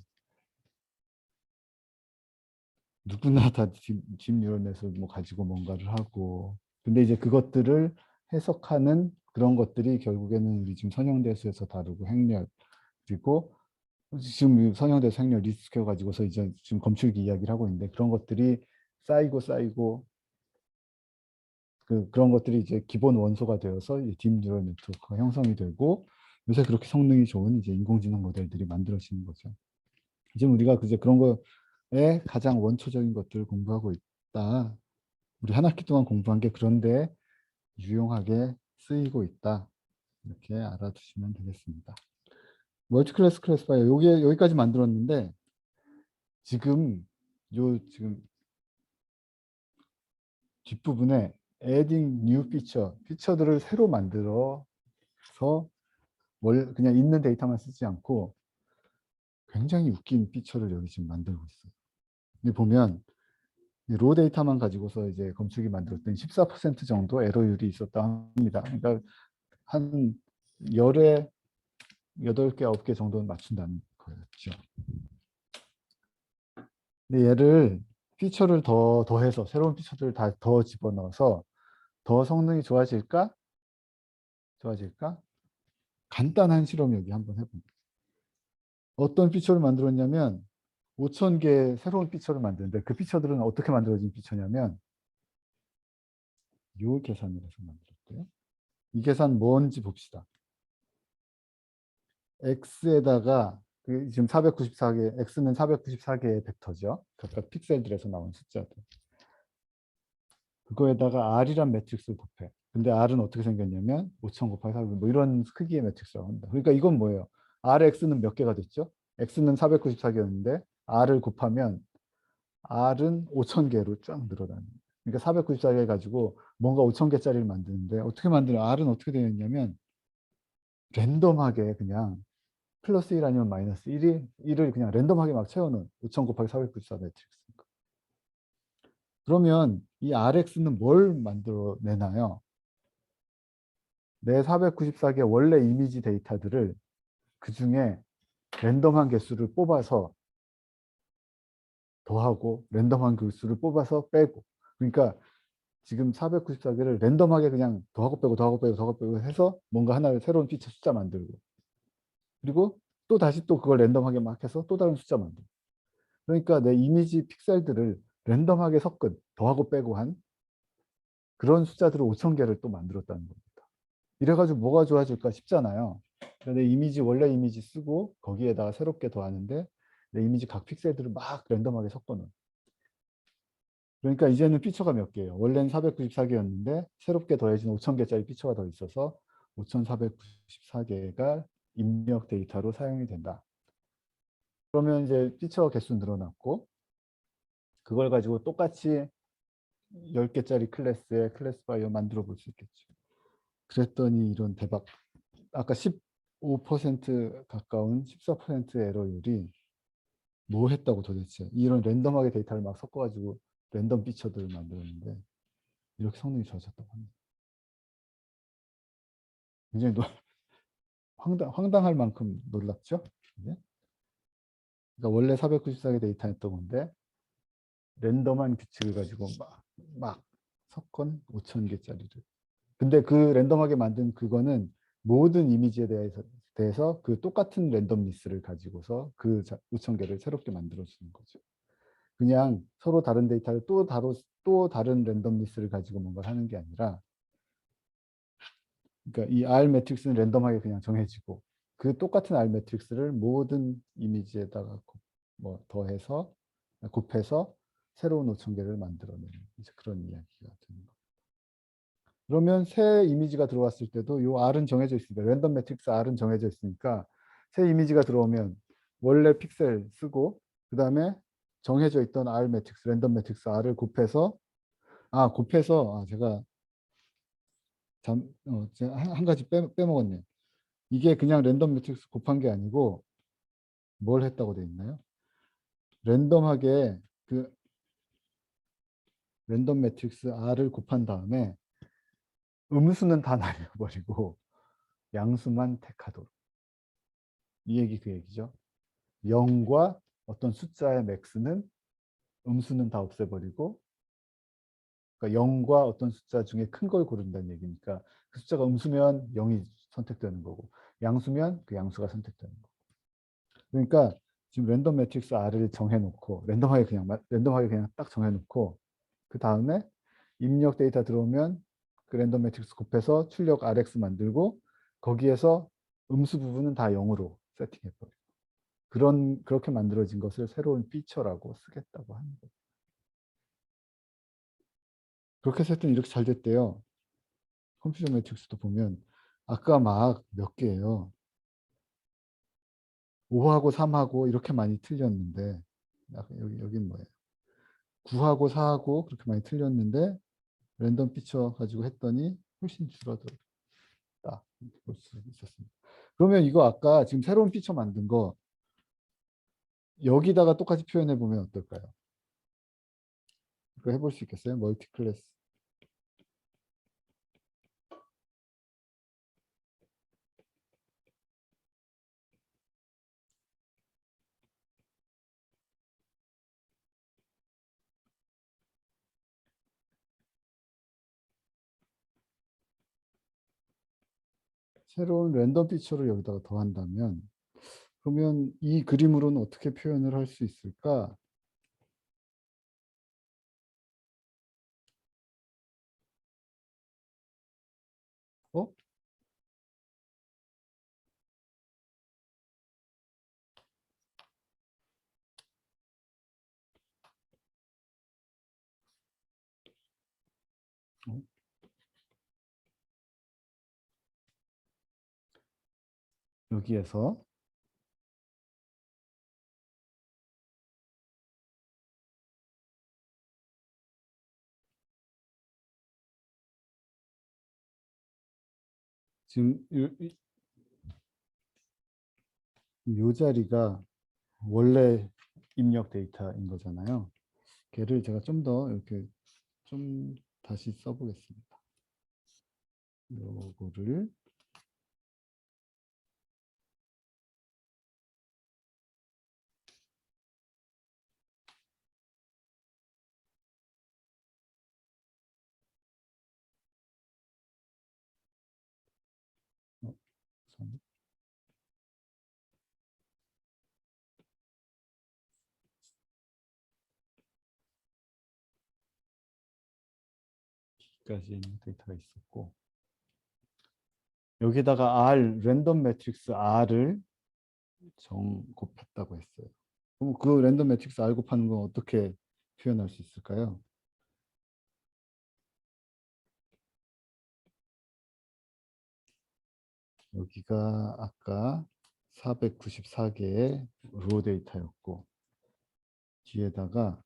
누구나 다 딥 뉴럴 네트워크 뭐 가지고 뭔가를 하고 근데 이제 그것들을 해석하는 그런 것들이 결국에는 우리 지금 선형대수에서 다루고 행렬 그리고 지금 선형대수 행렬 리스트켜 가지고서 이제 지금 검출기 이야기를 하고 있는데 그런 것들이 쌓이고 그런 것들이 이제 기본 원소가 되어서 딥 뉴럴 네트워크가 형성이 되고 요새 그렇게 성능이 좋은 이제 인공지능 모델들이 만들어지는 거죠. 지금 우리가 그제 그런 거에 가장 원초적인 것들을 공부하고 있다. 우리 한 학기 동안 공부한 게 그런데 유용하게 쓰이고 있다. 이렇게 알아두시면 되겠습니다. 멀티클래스 클래스파이어 여기까지 만들었는데 지금 뒷부분에 adding new feature, 피처들을 새로 만들어서 그냥 있는 데이터만 쓰지 않고 굉장히 웃긴 피처를 여기 지금 만들고 있어요. 여기 보면 로 데이터만 가지고서 이제 검색이 만들었더니 14% 정도 에러율이 있었다 합니다. 그러니까 한 열에 8개, 9개 정도는 맞춘다는 거였죠. 근데 얘를 피처를 더해서 새로운 피처들을 다 더 집어넣어서 더 성능이 좋아질까? 간단한 실험 여기 한번 해봅니다. 어떤 피처를 만들었냐면 5,000개 새로운 피처를 만드는데 그 피처들은 어떻게 만들어진 피처냐면 이 계산을 해서 만들었대요. 이 계산 뭔지 봅시다. x에다가 지금 494개, x는 494개의 벡터죠. 각각 픽셀들에서 나온 숫자들. 그거에다가 R이란 매트릭스를 곱해. 근데 R은 어떻게 생겼냐면 5000 곱하기 400, 뭐 이런 크기의 매트릭스라고 합니다. 그러니까 이건 뭐예요? RX는 몇 개가 됐죠? X는 494개였는데 R을 곱하면 R은 5000개로 쫙 늘어나는 거예요. 그러니까 494개 가지고 뭔가 5000개짜리를 만드는데 어떻게 만드는 R은 어떻게 되어 있냐면 랜덤하게 그냥 플러스 1 아니면 마이너스 1을 그냥 랜덤하게 막 채워놓은 5000 곱하기 494 매트릭스. 그러면 이 RX는 뭘 만들어내나요? 내 494개 원래 이미지 데이터들을 그 중에 랜덤한 개수를 뽑아서 더하고 랜덤한 개수를 뽑아서 빼고, 그러니까 지금 494개를 랜덤하게 그냥 더하고 빼고 더하고 빼고 더하고 빼고 해서 뭔가 하나의 새로운 피처 숫자 만들고, 그리고 또 다시 또 그걸 랜덤하게 막 해서 또 다른 숫자 만들고, 그러니까 내 이미지 픽셀들을 랜덤하게 섞은 더하고 빼고 한 그런 숫자들을 5,000개를 또 만들었다는 겁니다. 이래가지고 뭐가 좋아질까 싶잖아요. 내 이미지 원래 이미지 쓰고 거기에다가 새롭게 더하는데 내 이미지 각 픽셀들을 막 랜덤하게 섞어놓은. 그러니까 이제는 피처가 몇 개예요? 원래는 494개였는데 새롭게 더해진 5,000개짜리 피처가 더 있어서 5,494개가 입력 데이터로 사용이 된다. 그러면 이제 피처 개수 늘어났고 그걸 가지고 똑같이 10개짜리 클래스의 클래스 파이어 만들어 볼 수 있겠죠. 그랬더니 이런 대박. 아까 15% 가까운 14% 에러율이 뭐 했다고 도대체. 이런 랜덤하게 데이터를 막 섞어가지고 랜덤 피처들을 만들었는데 이렇게 성능이 좋아졌다고 합니다. 굉장히 황당할 만큼 놀랍죠? 네? 그러니까 원래 494개 데이터였던 건데 랜덤한 규칙을 가지고 막 섞은 5,000개짜리를. 근데 그 랜덤하게 만든 그거는 모든 이미지에 대해서 그 똑같은 랜덤리스를 가지고서 그 5,000개를 새롭게 만들어주는 거죠. 그냥 서로 다른 데이터를 또 다른 랜덤리스를 가지고 뭔가 하는 게 아니라, 그러니까 이 R 매트릭스는 랜덤하게 그냥 정해지고 그 똑같은 R 매트릭스를 모든 이미지에다가 뭐 더해서 곱해서 새로운 5,000개를 만들어내는 이제 그런 이야기가 되는 거예요. 그러면 새 이미지가 들어왔을 때도 이 R은 정해져 있습니다. 랜덤 매트릭스 R은 정해져 있으니까 새 이미지가 들어오면 원래 픽셀 쓰고 그 다음에 정해져 있던 R 매트릭스, 랜덤 매트릭스 R을 곱해서 제가 제가 한 가지 빼먹었네요. 이게 그냥 랜덤 매트릭스 곱한 게 아니고 뭘 했다고 돼 있나요? 랜덤하게 그 랜덤 매트릭스 R을 곱한 다음에 음수는 다 날려버리고 양수만 택하도록. 이 얘기 그 얘기죠. 0과 어떤 숫자의 맥스는 음수는 다 없애버리고, 그러니까 0과 어떤 숫자 중에 큰 걸 고른다는 얘기니까 그 숫자가 음수면 0이 선택되는 거고 양수면 그 양수가 선택되는 거고. 그러니까 지금 랜덤 매트릭스 R을 정해놓고 랜덤하게 그냥 딱 정해놓고 그 다음에 입력 데이터 들어오면 그 랜덤 매트릭스 곱해서 출력 RX 만들고 거기에서 음수 부분은 다 0으로 세팅해버려요. 그렇게 만들어진 것을 새로운 피처라고 쓰겠다고 하는 거예요. 그렇게 해서 했더니 이렇게 잘 됐대요. 컴퓨터 매트릭스도 보면 아까 막 몇 개예요. 5하고 3하고 이렇게 많이 틀렸는데 여긴 뭐예요? 9하고 4하고 그렇게 많이 틀렸는데 랜덤 피처 가지고 했더니 훨씬 줄어들었다. 볼 수 있었습니다. 그러면 이거 아까 지금 새로운 피처 만든 거 여기다가 똑같이 표현해 보면 어떨까요? 이거 해볼 수 있겠어요? 멀티 클래스. 새로운 랜덤 피처를 여기다가 더한다면 그러면 이 그림으로는 어떻게 표현을 할 수 있을까? 어? 어? 여기에서 지금 이 자리가 원래 입력 데이터인 거잖아요. 걔를 제가 좀 더 이렇게 좀 다시 써보겠습니다. 요거를 우선 여기까지 있는 데이터가 있었고 여기다가 R 랜덤 매트릭스 R을 정 곱했다고 했어요. 그럼 그 랜덤 매트릭스 R 곱하는 건 어떻게 표현할 수 있을까요? 여기가 아까 494개의 로 데이터였고 뒤에다가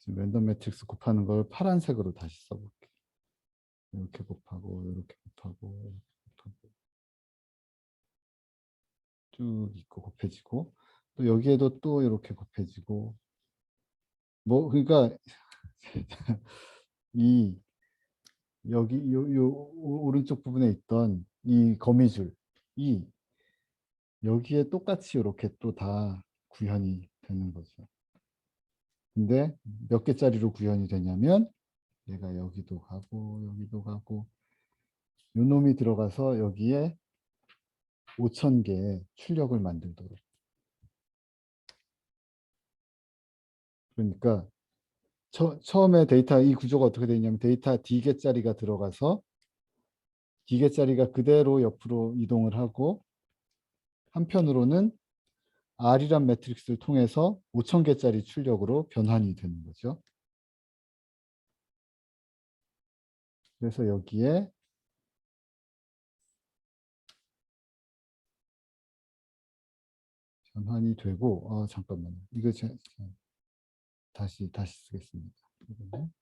지금 랜덤 매트릭스 곱하는 걸 파란색으로 다시 써볼게요. 이렇게 곱하고 이렇게 곱하고 이렇게 곱하고 쭉 있고 곱해지고 또 여기에도 또 이렇게 곱해지고 뭐 그러니까 이 여기 요 오른쪽 부분에 있던 이 거미줄 이 여기에 똑같이 이렇게 또 다 구현이 되는 거죠. 근데 몇 개짜리로 구현이 되냐면 얘가 여기도 가고 여기도 가고 요 놈이 들어가서 여기에 5,000개의 출력을 만들도록. 그러니까 처음에 데이터 이 구조가 어떻게 되냐면 데이터 D개짜리가 들어가서 D개짜리가 그대로 옆으로 이동을 하고 한편으로는 R이란 매트릭스를 통해서 5,000개짜리 출력으로 변환이 되는 거죠. 그래서 여기에 변환이 되고 잠깐만요. 이거 다시 쓰겠습니다.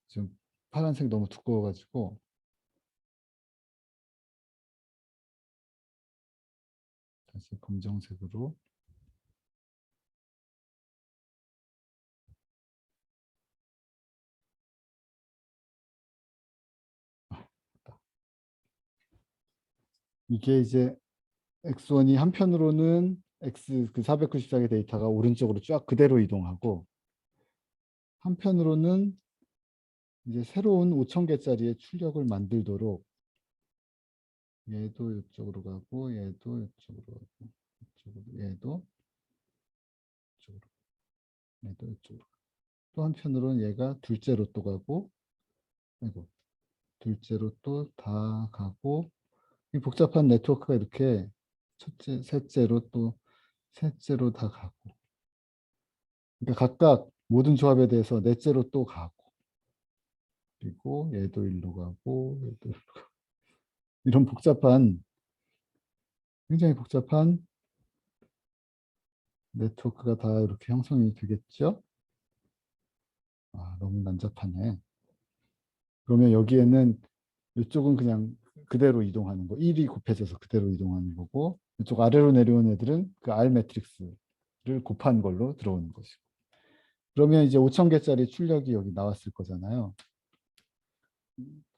지금 파란색 너무 두꺼워가지고 다시 검정색으로 이게 이제 X1이 한편으로는 X 그 494개 데이터가 오른쪽으로 쫙 그대로 이동하고 한편으로는 이제 새로운 5,000개짜리의 출력을 만들도록 얘도 이쪽으로 가고 얘도 이쪽으로 가고 얘도 이쪽으로 얘도 이쪽으로 또 한편으로는 얘가 둘째로 또 가고 아이고 둘째로 또 다 가고 이 복잡한 네트워크가 이렇게 첫째, 셋째로 또 셋째로 다 가고 그러니까 각각 모든 조합에 대해서 넷째로 또 가고 그리고 얘도 일로 가고 얘도 일로 가고 이런 복잡한 굉장히 복잡한 네트워크가 다 이렇게 형성이 되겠죠? 아, 너무 난잡하네. 그러면 여기에는 이쪽은 그냥 그대로 이동하는 거. 1이 곱해져서 그대로 이동하는 거고 이쪽 아래로 내려온 애들은 그 R 매트릭스를 곱한 걸로 들어오는 것이고. 그러면 이제 5,000개짜리 출력이 여기 나왔을 거잖아요.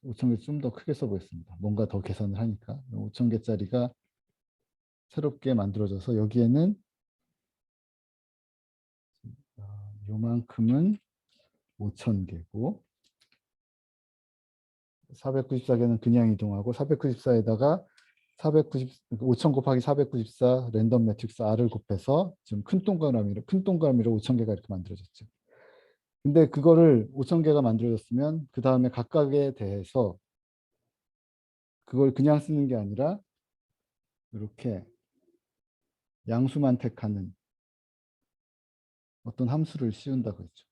5,000개 좀 더 크게 써보겠습니다. 뭔가 더 계산을 하니까. 5,000개짜리가 새롭게 만들어져서 여기에는 요만큼은 5,000개고 494개는 그냥 이동하고 494에다가 5,000 곱하기 494 랜덤 매트릭스 R을 곱해서 지금 큰 동그라미로 5,000개가 이렇게 만들어졌죠. 근데 그거를 5,000개가 만들어졌으면 그 다음에 각각에 대해서 그걸 그냥 쓰는 게 아니라 이렇게 양수만 택하는 어떤 함수를 씌운다고 했죠.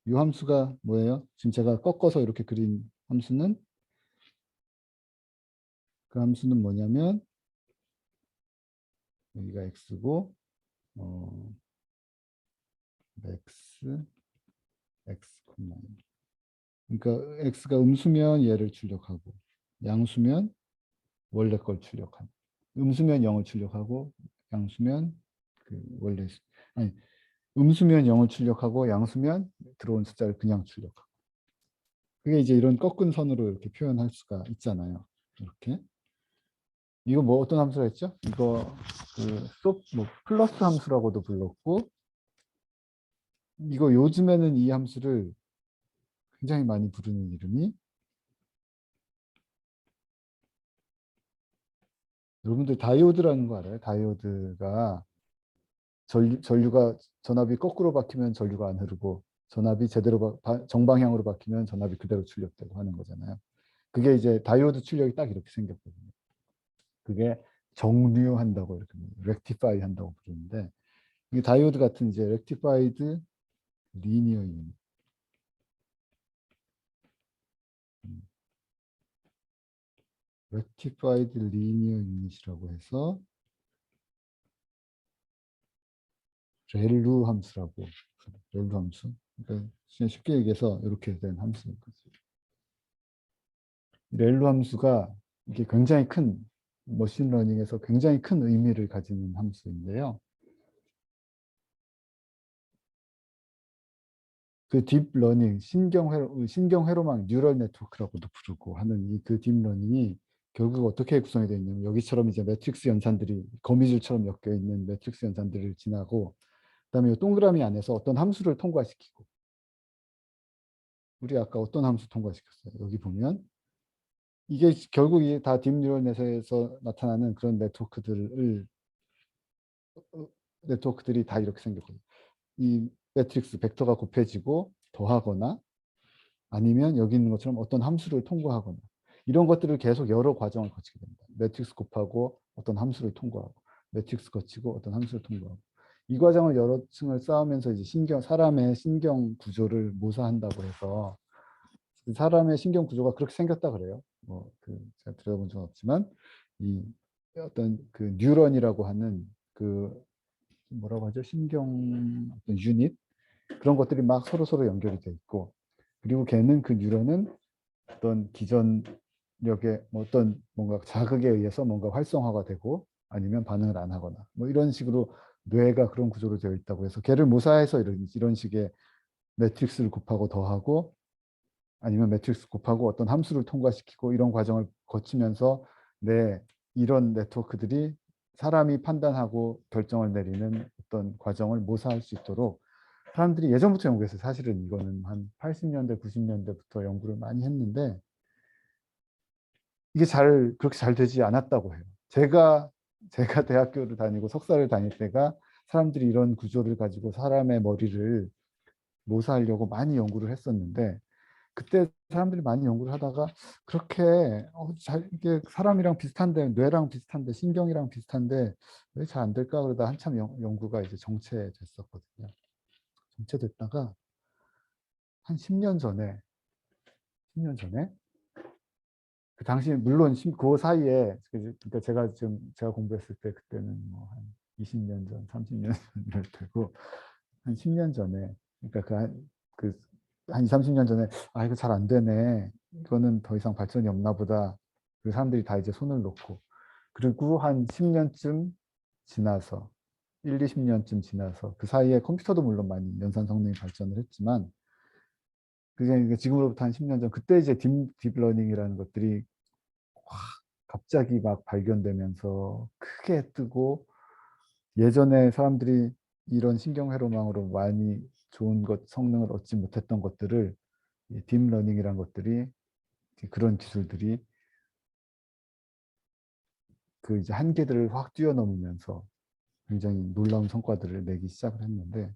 이 함수가 뭐예요? 지금 제가 꺾어서 이렇게 그린 함수는 그 함수는 뭐냐면 여기가 x고 x x, 그러니까 x가 음수면 얘를 출력하고 양수면 원래 걸 출력하는. 음수면 0을 출력하고 양수면 그 원래 아니 음수면 0을 출력하고 양수면 들어온 숫자를 그냥 출력하고. 그게 이제 이런 꺾은 선으로 이렇게 표현할 수가 있잖아요. 이렇게. 이거 뭐 어떤 함수라 했죠? 이거 뭐 플러스 함수라고도 불렀고 이거 요즘에는 이 함수를 굉장히 많이 부르는 이름이 여러분들 다이오드라는 거 알아요? 다이오드가 전압이 거꾸로 바뀌면 전류가 안 흐르고 전압이 제대로 정방향으로 바뀌면 전압이 그대로 출력되고 하는 거잖아요. 그게 이제 다이오드 출력이 딱 이렇게 생겼거든요. 그게 정류한다고 이렇게 렉티파이 한다고 부르는데 이 다이오드 같은 이제 렉티파이드 리니어 유닛. 렉티파이드 리니어 유닛이라고 해서 렐루 함수라고. 렐루 함수. 그러니까 쉽게 얘기해서 이렇게 된 함수인 거죠. 렐루 함수가 이게 굉장히 큰 머신러닝에서 굉장히 큰 의미를 가지는 함수인데요. 그 딥러닝, 신경회로망 뉴럴 네트워크라고도 부르고 하는 이 그 딥러닝이 결국 어떻게 구성이 되어 있냐면 여기처럼 이제 매트릭스 연산들이 거미줄처럼 엮여 있는 매트릭스 연산들을 지나고 그다음에 이 동그라미 안에서 어떤 함수를 통과시키고 우리 아까 어떤 함수 통과시켰어요? 여기 보면 이게 결국 이게 다 딥뉴럴 네트워크에서 나타나는 그런 네트워크들이 다 이렇게 생겼거든요. 이 매트릭스 벡터가 곱해지고 더하거나 아니면 여기 있는 것처럼 어떤 함수를 통과하거나 이런 것들을 계속 여러 과정을 거치게 됩니다. 매트릭스 곱하고 어떤 함수를 통과하고 매트릭스 거치고 어떤 함수를 통과하고 이 과정을 여러 층을 쌓으면서 이제 사람의 신경 구조를 모사한다고 해서 사람의 신경 구조가 그렇게 생겼다 그래요. 제가 들어본 적은 없지만 이 어떤 그 뉴런이라고 하는 그 뭐라고 하죠? 신경 어떤 유닛 그런 것들이 막 서로 연결이 돼 있고 그리고 걔는 그 뉴런은 어떤 기전력의 어떤 뭔가 자극에 의해서 뭔가 활성화가 되고 아니면 반응을 안 하거나 뭐 이런 식으로 뇌가 그런 구조로 되어 있다고 해서 걔를 모사해서 이런 식의 매트릭스를 곱하고 더하고 아니면 매트릭스 곱하고 어떤 함수를 통과시키고 이런 과정을 거치면서 이런 네트워크들이 사람이 판단하고 결정을 내리는 어떤 과정을 모사할 수 있도록 사람들이 예전부터 연구했어요. 사실은 이거는 한 80년대, 90년대부터 연구를 많이 했는데 이게 그렇게 잘 되지 않았다고 해요. 제가 대학교를 다니고 석사를 다닐 때가 사람들이 이런 구조를 가지고 사람의 머리를 모사하려고 많이 연구를 했었는데 그때 사람들이 많이 연구를 하다가 그렇게 이게 사람이랑 비슷한데 뇌랑 비슷한데 신경이랑 비슷한데 왜 잘 안 될까 그러다 한참 연구가 이제 정체됐었거든요. 정체됐다가 한 10년 전에 그 당시 물론 그 사이에 그러니까 제가 공부했을 때 그때는 뭐 한 20년 전, 30년 전 이럴 테고 한 10년 전에 그러니까 한 2, 30년 전에 아 이거 잘 안 되네. 이거는 더 이상 발전이 없나 보다. 그 사람들이 다 이제 손을 놓고 그리고 한 10년쯤 지나서 1, 20년쯤 지나서 그 사이에 컴퓨터도 물론 많이 연산 성능이 발전을 했지만 그게 지금으로부터 한 10년 전 그때 이제 딥러닝이라는 것들이 확 갑자기 막 발견되면서 크게 뜨고 예전에 사람들이 이런 신경회로망으로 많이 좋은 것 성능을 얻지 못했던 것들을 딥러닝이라는 것들이 그런 기술들이 그 이제 한계들을 확 뛰어넘으면서 굉장히 놀라운 성과들을 내기 시작을 했는데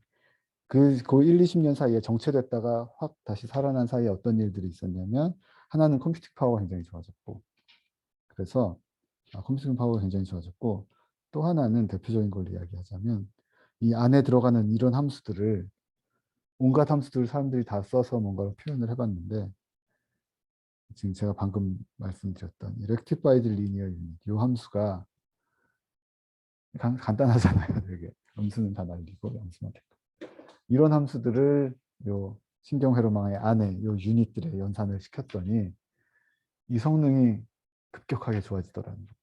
그 1, 20년 사이에 정체됐다가 확 다시 살아난 사이에 어떤 일들이 있었냐면 하나는 컴퓨팅 파워가 굉장히 좋아졌고 그래서 컴퓨팅 파워가 굉장히 좋아졌고 또 하나는 대표적인 걸 이야기하자면 이 안에 들어가는 이런 함수들을 온갖 함수들을 사람들이 다 써서 뭔가를 표현을 해봤는데 지금 제가 방금 말씀드렸던 이 rectified linear unit 이 함수가 간단하잖아요. 되게 음수는 다 날리고 양수만 되고 이런 함수들을 요 신경회로망의 안에 요 유닛들에 연산을 시켰더니 이 성능이 급격하게 좋아지더라는 거예요.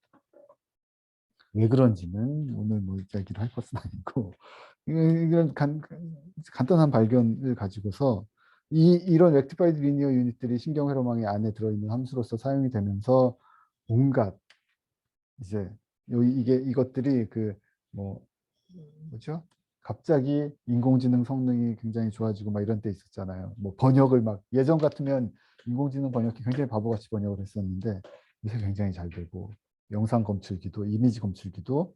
왜 그런지는 오늘 뭐 얘기를 할 것은 아니고 이런 간단한 발견을 가지고서 이런 렉티파이드 리니어 유닛들이 신경회로망의 안에 들어있는 함수로서 사용이 되면서 온갖 이제 이것들이 그 뭐 뭐죠? 갑자기 인공지능 성능이 굉장히 좋아지고 막 이런 때 있었잖아요. 뭐 번역을 막 예전 같으면 인공지능 번역기 굉장히 바보같이 번역을 했었는데 요새 굉장히 잘 되고 영상 검출기도 이미지 검출기도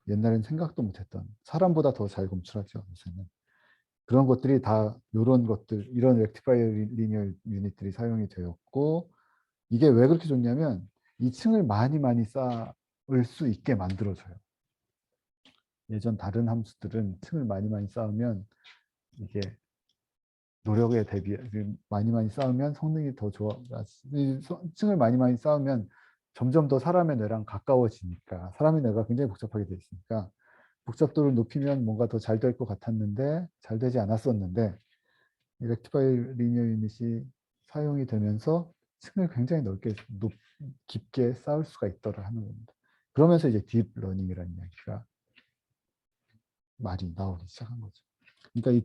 옛날엔 생각도 못했던 사람보다 더 잘 검출하죠. 요새는. 그런 것들이 다 이런 것들 이런 렉티파이어 리니어 유닛들이 사용이 되었고 이게 왜 그렇게 좋냐면 이 층을 많이 쌓을 수 있게 만들어줘요. 예전 다른 함수들은 층을 많이 쌓으면 이게 노력에 대비 많이 쌓으면 성능이 더 좋아. 층을 많이 쌓으면 점점 더 사람의 뇌랑 가까워지니까 사람의 뇌가 굉장히 복잡하게 돼 있으니까 복잡도를 높이면 뭔가 더 잘 될 것 같았는데 잘 되지 않았었는데 이 렉티파이 리니어 유닛이 사용이 되면서 층을 굉장히 깊게 쌓을 수가 있더라 하는 겁니다. 그러면서 이제 딥러닝이라는 이야기가 말이 나오기 시작한 거죠. 그러니까 이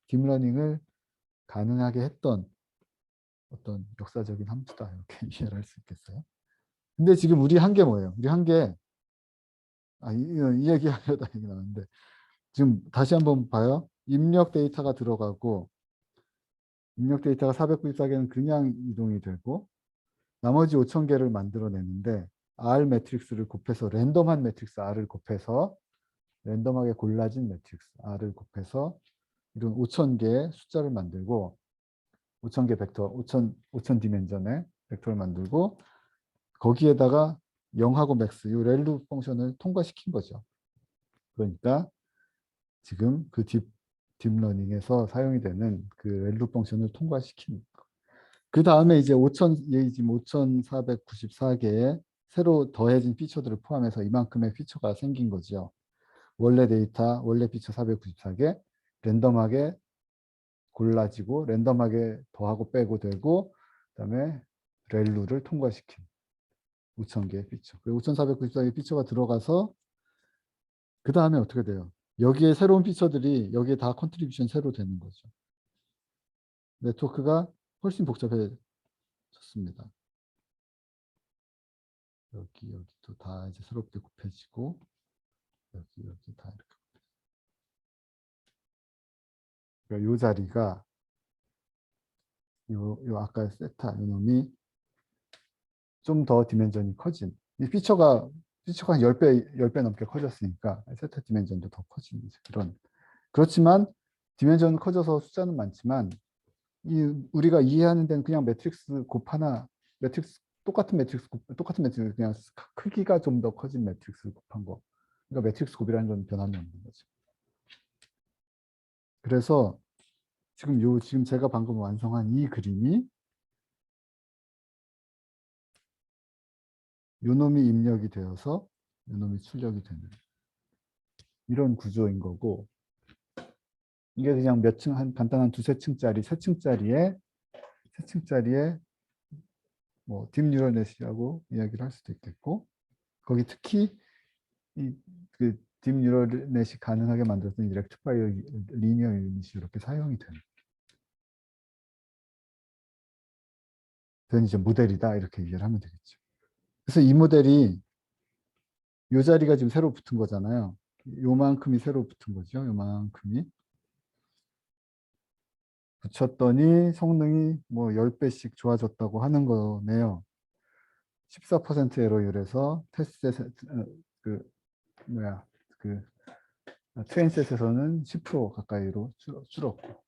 딥러닝을 가능하게 했던 어떤 역사적인 함수다 이렇게 이해를 할 수 있겠어요. 근데 지금 우리 한 게 뭐예요? 우리 한 게 이 얘기하려다 얘기 나왔는데 지금 다시 한번 봐요. 입력 데이터가 들어가고 입력 데이터가 494개는 그냥 이동이 되고 나머지 5,000개를 만들어내는데 R 매트릭스를 곱해서 랜덤한 매트릭스 R을 곱해서 랜덤하게 골라진 매트릭스 R을 곱해서 이런 5,000개의 숫자를 만들고 5,000개 벡터, 5,000 디멘전의 벡터를 만들고 거기에다가 0하고 맥스, 이 렐루 펑션을 통과시킨 거죠. 그러니까 지금 그 딥러닝에서 사용이 되는 그 렐루 펑션을 통과시킨 그 다음에 이제 5,494개의 새로 더해진 피처들을 포함해서 이만큼의 피처가 생긴 거죠. 원래 데이터, 원래 피처 494개, 랜덤하게 골라지고 랜덤하게 더하고 빼고 되고 그다음에 렐루를 통과시킨 5,000개의 피처. 5,494개의 피처가 들어가서 그 다음에 어떻게 돼요? 여기에 새로운 피처들이 여기에 다 컨트리뷰션 새로 되는 거죠. 네트워크가 훨씬 복잡해졌습니다. 여기도 다 이제 새롭게 곱해지고 여기 다 이렇게. 그러니까 이 자리가 요 아까 세타 요 놈이 좀 더 디멘전이 커진 이 피처가 한 10배 넘게 커졌으니까 세타 디멘전도 더 커지는 그런 그렇지만 디멘전은 커져서 숫자는 많지만 우리가 이해하는 데는 그냥 매트릭스 곱 하나 매트릭스 똑같은 매트릭스 그냥 크기가 좀 더 커진 매트릭스 곱한 거 그러니까 매트릭스 곱이라는 건 변함이 없는 거죠. 그래서 지금 제가 방금 완성한 이 그림이 요 놈이 입력이 되어서 요 놈이 출력이 되는 이런 구조인 거고, 이게 그냥 몇 층, 한 간단한 두세 층짜리, 세 층짜리에 뭐 딥뉴럴넷이라고 이야기를 할 수도 있겠고, 거기 특히 그 딥뉴럴넷이 가능하게 만들었던 이 렉트파이어 리니어 유닛이 이렇게 사용이 된 이제 모델이다 이렇게 얘기를 하면 되겠죠. 그래서 이 모델이 요 자리가 지금 새로 붙은 거잖아요. 요만큼이 새로 붙은 거죠. 요만큼이 붙였더니 성능이 뭐 10배씩 좋아졌다고 하는 거네요. 14% 에러율에서 그 뭐야 그 트레인셋에서는 10% 가까이로 줄었고,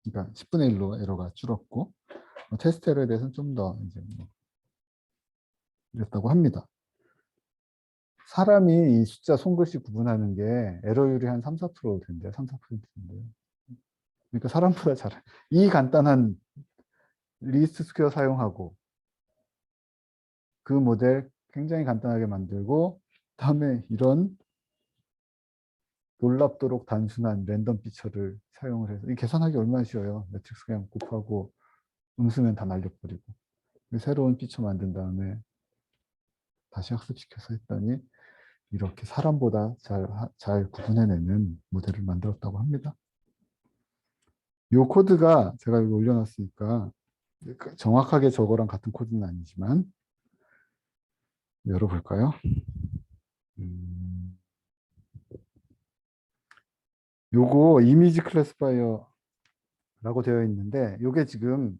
그러니까 10분의 1로 에러가 줄었고, 테스트 에러에 대해서는 좀 더 이제 뭐 이랬다고 합니다. 사람이 이 숫자 손글씨 구분하는 게 에러율이 한 3, 4% 된대요. 3, 4%인데요. 그러니까 사람보다 잘, 이 간단한 리스트 스퀘어 사용하고 그 모델 굉장히 간단하게 만들고, 다음에 이런 놀랍도록 단순한 랜덤 피처를 사용을 해서, 이 계산하기 얼마나 쉬워요. 매트릭스 그냥 곱하고 음수면 다 날려버리고, 새로운 피처 만든 다음에 다시 학습시켜서 했더니 이렇게 사람보다 잘 구분해내는 모델을 만들었다고 합니다. 이 코드가 제가 여기 올려놨으니까 정확하게 저거랑 같은 코드는 아니지만 열어볼까요? 요거 이미지 클래스파이어라고 되어 있는데, 요게 지금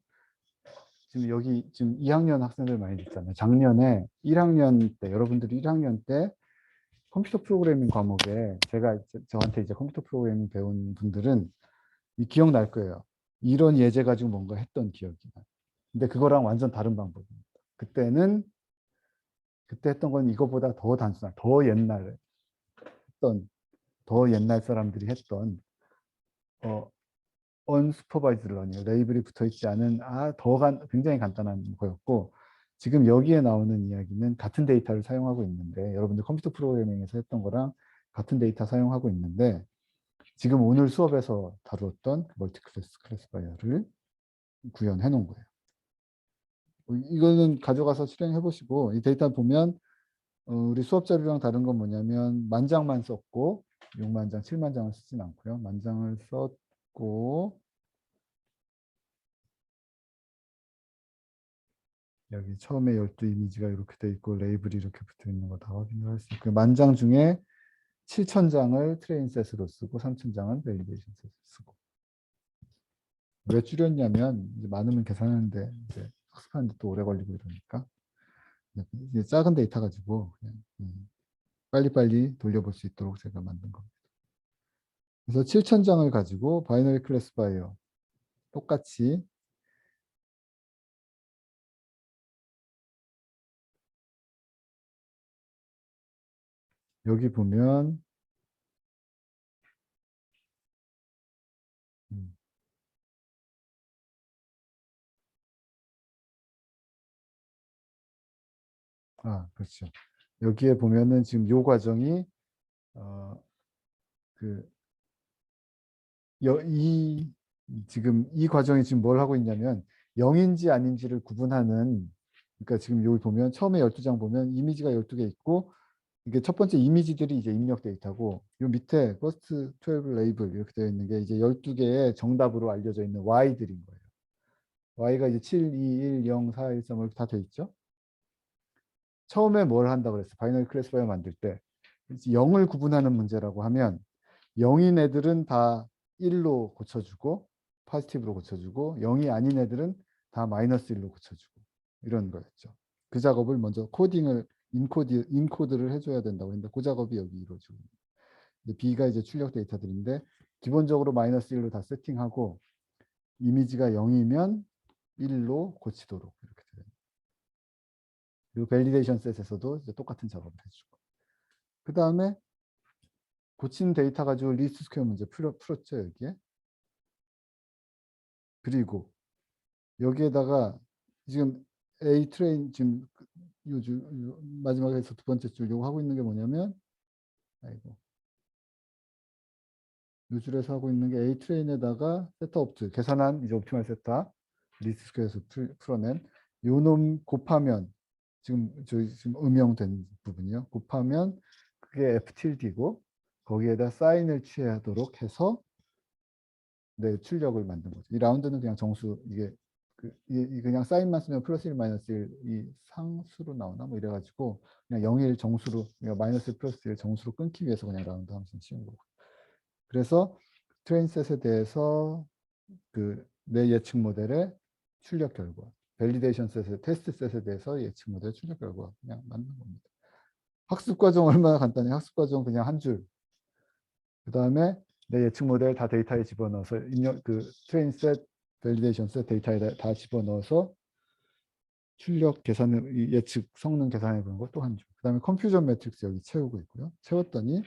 여기 지금 2학년 학생들 많이 듣잖아요. 작년에 1학년 때, 여러분들이 1학년 때 컴퓨터 프로그래밍 과목에 저한테 이제 컴퓨터 프로그래밍 배운 분들은 이 기억날 거예요. 이런 예제 가지고 뭔가 했던 기억이 나요. 근데 그거랑 완전 다른 방법입니다. 그때 했던 건 이거보다 더 단순한, 했던, 더 옛날 사람들이 했던 어, unsupervised learning, 레이블이 붙어 있지 않은 굉장히 간단한 거였고, 지금 여기에 나오는 이야기는 같은 데이터를 사용하고 있는데, 여러분들 컴퓨터 프로그래밍에서 했던 거랑 같은 데이터 사용하고 있는데, 지금 오늘 수업에서 다루었던 멀티클래스 클래스파이어를 구현해 놓은 거예요. 이거는 가져가서 실행해 보시고, 이 데이터 보면 우리 수업 자료랑 다른 건 뭐냐면 만장만 썼고, 6만 장, 7만 장을 쓰진 않고요. 만장을 썼고, 여기 처음에 12 이미지가 이렇게 돼 있고 레이블이 이렇게 붙어 있는 거 다 확인을 할 수 있고요. 만장 중에 7,000장을 트레인 셋으로 쓰고 3,000장은 밸리데이션 셋으로 쓰고. 왜 줄였냐면 이제 많으면 계산하는데 이제 학습하는데 또 오래 걸리고 이러니까 이제 작은 데이터 가지고 그냥 빨리빨리 돌려볼 수 있도록 제가 만든 겁니다. 그래서 7,000장을 가지고 바이너리 클래스파이어 똑같이 여기 보면 그렇죠. 여기에 보면은 지금 요 과정이 어, 그 지금 이 과정이 지금 뭘 하고 있냐면 0인지 아닌지를 구분하는, 그러니까 지금 여기 보면 처음에 12장 보면 이미지가 12개 있고, 이게 첫 번째 이미지들이 이제 입력 데이터고, 요 밑에 first 12 레이블 이렇게 되어 있는 게 이제 12개의 정답으로 알려져 있는 Y들인 거예요. Y가 이제 7, 2, 1, 0, 4, 1, 3 이렇게 다 돼 있죠. 처음에 뭘 한다고 그랬어? 바이너리 클래스파이어 만들 때 0을 구분하는 문제라고 하면 0인 애들은 다 1로 고쳐주고 포지티브로 고쳐주고, 0이 아닌 애들은 다 마이너스 1로 고쳐주고, 이런 거였죠. 그 작업을 먼저 인코드를 해줘야 된다고 했는데 그 작업이 여기 이루어지고, B가 이제 출력 데이터들인데 기본적으로 마이너스 1로 다 세팅하고 이미지가 0이면 1로 고치도록 이렇게 돼요. 그리고 밸리데이션 셋에서도 이제 똑같은 작업을 해주고, 그 다음에 고친 데이터 가지고 리스트 스퀘어 문제 풀었죠, 여기에. 그리고 여기에다가 지금 A 트레인 지금 마지막에서 두 번째 줄 요거 하고 있는 게 뭐냐면, 아이고, 이 줄에서 하고 있는 게 A 트레인에다가 세타 옵트 계산한 이제 옵티멀 세타 리스트 스퀘어에서 풀어낸 요 놈 곱하면 저희 지금 음영된 부분이요. 곱하면 그게 F tilde고 거기에다 사인을 취하도록 해서 네, 출력을 만든 거죠. 이 라운드는 그냥 정수 이게 그냥 사인만 쓰면 플러스 1 마이너스 1 이 상수로 나오나 뭐 이래가지고 그냥 0, 1 정수로 그러니까 마이너스 1 플러스 1 정수로 끊기 위해서 그냥 라운드 함수 씌운 거고. 그래서 트레인셋에 대해서 그 내 예측 모델의 출력 결과, 밸리데이션 셋의 테스트 셋에 대해서 예측 모델 출력 결과 그냥 맞는 겁니다. 학습 과정 얼마나 간단해. 학습 과정 그냥 한 줄. 그 다음에 내 예측 모델 다 데이터에 집어넣어서 입력 그 트레인 셋, 밸리데이션 셋 데이터에 다 집어넣어서 출력 계산을 예측 성능 계산해 보는 것도 한 줄. 그 다음에 컴퓨전 매트릭스 여기 채우고 있고요. 채웠더니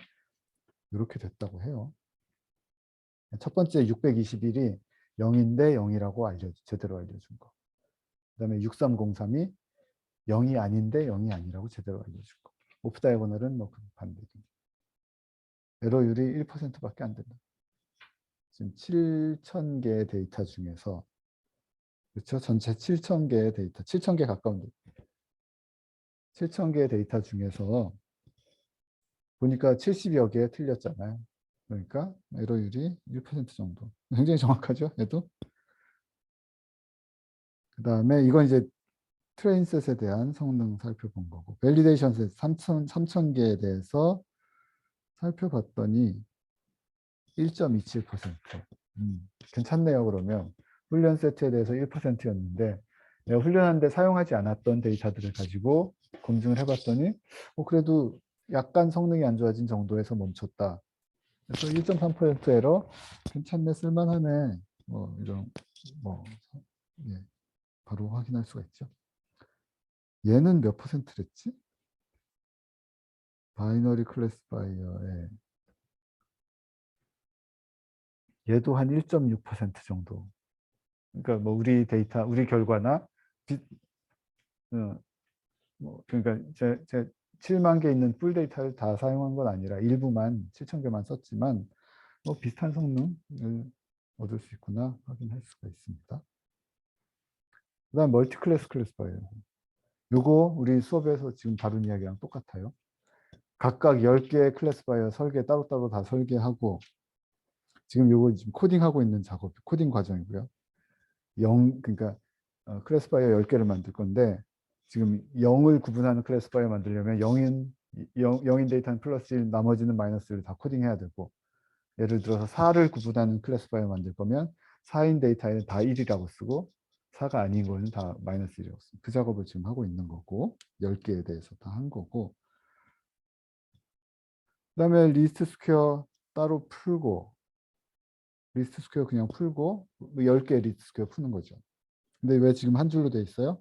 이렇게 됐다고 해요. 첫 번째 621이 0인데 0이라고 제대로 알려준 거. 그 다음에 6303이 0이 아닌데 0이 아니라고 제대로 알려준 거. 오프 다이고널은 뭐 반대죠. 에러율이 1%밖에 안 된다. 지금 7,000개의 데이터 중에서 그렇죠? 전체 7,000개의 데이터, 7,000개 가까운 7,000개의 데이터 중에서 보니까 70여 개 틀렸잖아요. 그러니까 에러율이 1% 정도. 굉장히 정확하죠? 얘도. 그 다음에 이건 이제 트레인셋에 대한 성능 살펴본 거고 밸리데이션 셋 3,000개에 대해서 살펴봤더니 1.27%. 괜찮네요. 그러면 훈련 세트에 대해서 1%였는데 내가 훈련하는데 사용하지 않았던 데이터들을 가지고 검증을 해봤더니 그래도 약간 성능이 안 좋아진 정도에서 멈췄다. 그래서 1.3% 에러 괜찮네, 쓸만하네. 뭐 이런 뭐 예, 바로 확인할 수가 있죠. 얘는 몇 %랬지? 바이너리 클래스파이어에 얘도 한 1.6% 정도. 그러니까 뭐 우리 데이터, 우리 결과나 뭐 그러니까 제 7만 개 있는 풀 데이터를 다 사용한 건 아니라 일부만 7,000개만 썼지만 뭐 비슷한 성능을 얻을 수 있구나 확인할 수가 있습니다. 그다음 멀티 클래스 클래스파이어. 요거 우리 수업에서 지금 다룬 이야기랑 똑같아요. 각각 10개의 클래스파이어 설계 따로따로 다 설계하고 지금 요거 지금 코딩하고 있는 작업, 코딩 과정이고요. 그러니까 클래스파이어 10개를 만들 건데 지금 0을 구분하는 클래스파이어 만들려면 0인 데이터는 플러스 1, 나머지는 마이너스 1을 다 코딩해야 되고 예를 들어서 4를 구분하는 클래스파이어 만들 거면 4인 데이터에는 다 1이라고 쓰고 4가 아닌 거는 다 마이너스 1이라고 쓰고 그 작업을 지금 하고 있는 거고 10개에 대해서 다 한 거고 그 다음에 리스트 스퀘어 따로 풀고 리스트 스퀘어 그냥 풀고 10개 리스트 스퀘어 푸는 거죠. 근데 왜 지금 한 줄로 돼 있어요?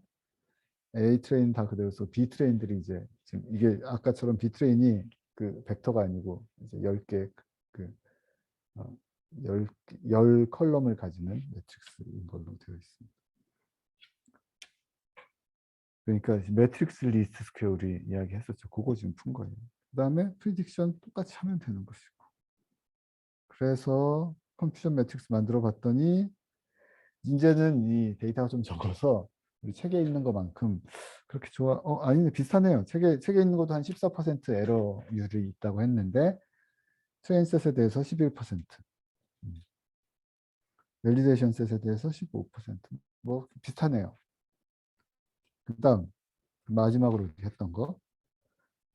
A 트레인 다 그대로 써 B 트레인들이 이제 지금 이게 아까처럼 B 트레인이 그 벡터가 아니고 이제 10개 그 10 컬럼을 가지는 매트릭스인 걸로 되어 있습니다. 그러니까 매트릭스 리스트 스퀘어 우리 이야기했었죠. 그거 지금 푼 거예요. 그 다음에 프리딕션 똑같이 하면 되는 것이고 그래서 컴퓨전 매트릭스 만들어 봤더니 이제는 이 데이터가 좀 적어서 우리 책에 있는 것만큼 그렇게 좋아. 아니네, 비슷하네요. 책에 있는 것도 한 14% 에러율이 있다고 했는데 트레인셋에 대해서 11%, 밸리데이션 셋에 대해서 15%. 뭐 비슷하네요. 그다음 마지막으로 했던 거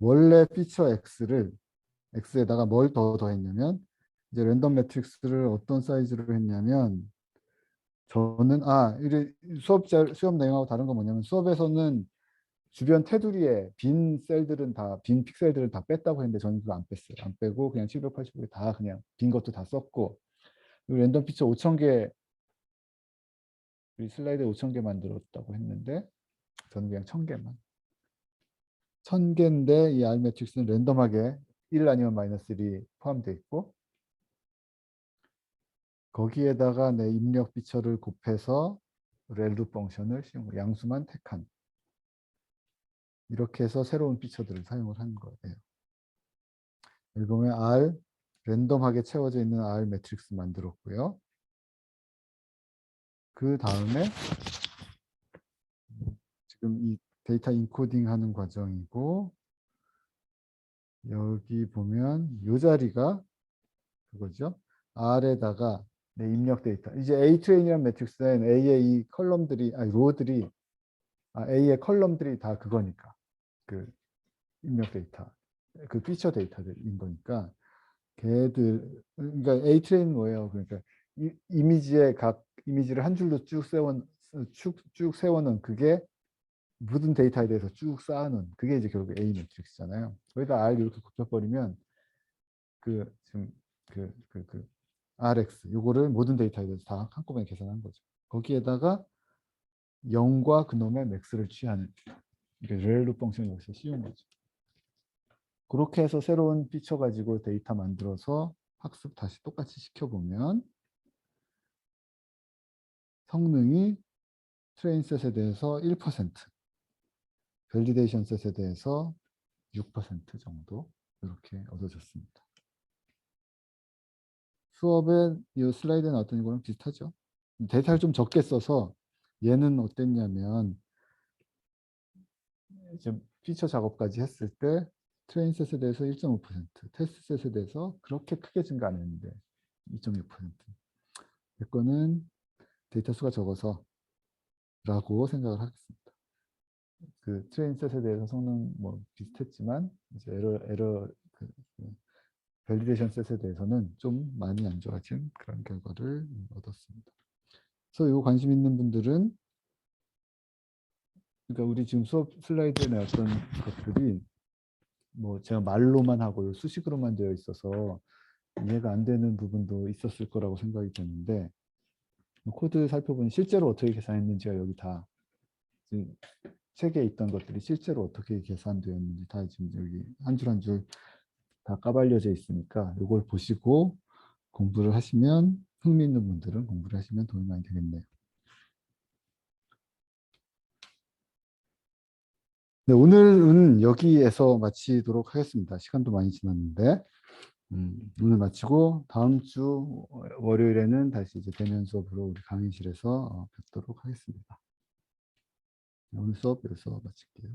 원래 피처 X에다가 뭘 더했냐면 이제 랜덤 매트릭스를 어떤 사이즈로 했냐면 저는 수업 내용하고 다른 건 뭐냐면 수업에서는 주변 테두리에 빈 픽셀들은 다 뺐다고 했는데 저는 그거 안 뺐어요. 안 빼고 그냥 785개 다 그냥 빈 것도 다 썼고 그리고 랜덤 피처 5,000개 우리 슬라이드에 5,000개 만들었다고 했는데 저는 그냥 1,000개만 1,000개인데 이 R 매트릭스는 랜덤하게 1 아니면 마이너스 1이 포함되어 있고 거기에다가 내 입력 피처를 곱해서 렐루 펑션을 양수만 택한 이렇게 해서 새로운 피처들을 사용을 한 거예요. 여기 보면 R, 랜덤하게 채워져 있는 R 매트릭스 만들었고요. 그 다음에 지금 이 데이터 인코딩 하는 과정이고, 여기 보면 이 자리가 그거죠. R에다가 내 입력 데이터. 이제 A 트레인이라는 매트릭스는 A의 이 컬럼들이, 아니 로들이, A의 컬럼들이 다 그거니까. 그 입력 데이터. 그 피처 데이터들인 거니까. 걔들, 그러니까 A 트레인은 뭐예요? 그러니까 이미지의 각 이미지를 한 줄로 쭉 세워놓은 그게 모든 데이터에 대해서 쭉 쌓아놓은 그게 이제 결국 A 매트릭스잖아요. 거기다 R 이렇게 곱해버리면 지금 RX 요거를 모든 데이터에 대해서 다 한꺼번에 계산한 거죠. 거기에다가 0과 그놈의 맥스를 취하는 이게 렐루 펑션이 여기서 씌운 거죠. 그렇게 해서 새로운 피처 가지고 데이터 만들어서 학습 다시 똑같이 시켜보면 성능이 트레인 셋에 대해서 1%, 밸리데이션 셋에 대해서 6% 정도 이렇게 얻어졌습니다. 수업에 이 슬라이드에 나왔던 이거랑 비슷하죠. 데이터를 좀 적게 써서 얘는 어땠냐면 지금 피처 작업까지 했을 때 트레인 셋에 대해서 1.5%, 테스트 셋에 대해서 그렇게 크게 증가 안 했는데 2.6%. 이 거는 데이터 수가 적어서 라고 생각을 하겠습니다. 그 트레인 셋에 대해서 성능 뭐 비슷했지만 이제 밸리데이션 셋에 대해서는 좀 많이 안 좋아진 그런 결과를 얻었습니다. 그래서 이 관심 있는 분들은 그러니까 우리 지금 수업 슬라이드에 나왔던 것들이 뭐 제가 말로만 하고 수식으로만 되어 있어서 이해가 안 되는 부분도 있었을 거라고 생각이 되는데 코드 살펴보니 실제로 어떻게 계산했는지가 여기 다 책에 있던 것들이 실제로 어떻게 계산되었는지 다 지금 여기 한 줄 한 줄 다 까발려져 있으니까 이걸 보시고 공부를 하시면 흥미있는 분들은 공부를 하시면 도움이 많이 되겠네요. 네, 오늘은 여기에서 마치도록 하겠습니다. 시간도 많이 지났는데 오늘 마치고 다음 주 월요일에는 다시 이제 대면 수업으로 우리 강의실에서 뵙도록 하겠습니다. 오늘 수업 여기서 마칠게요.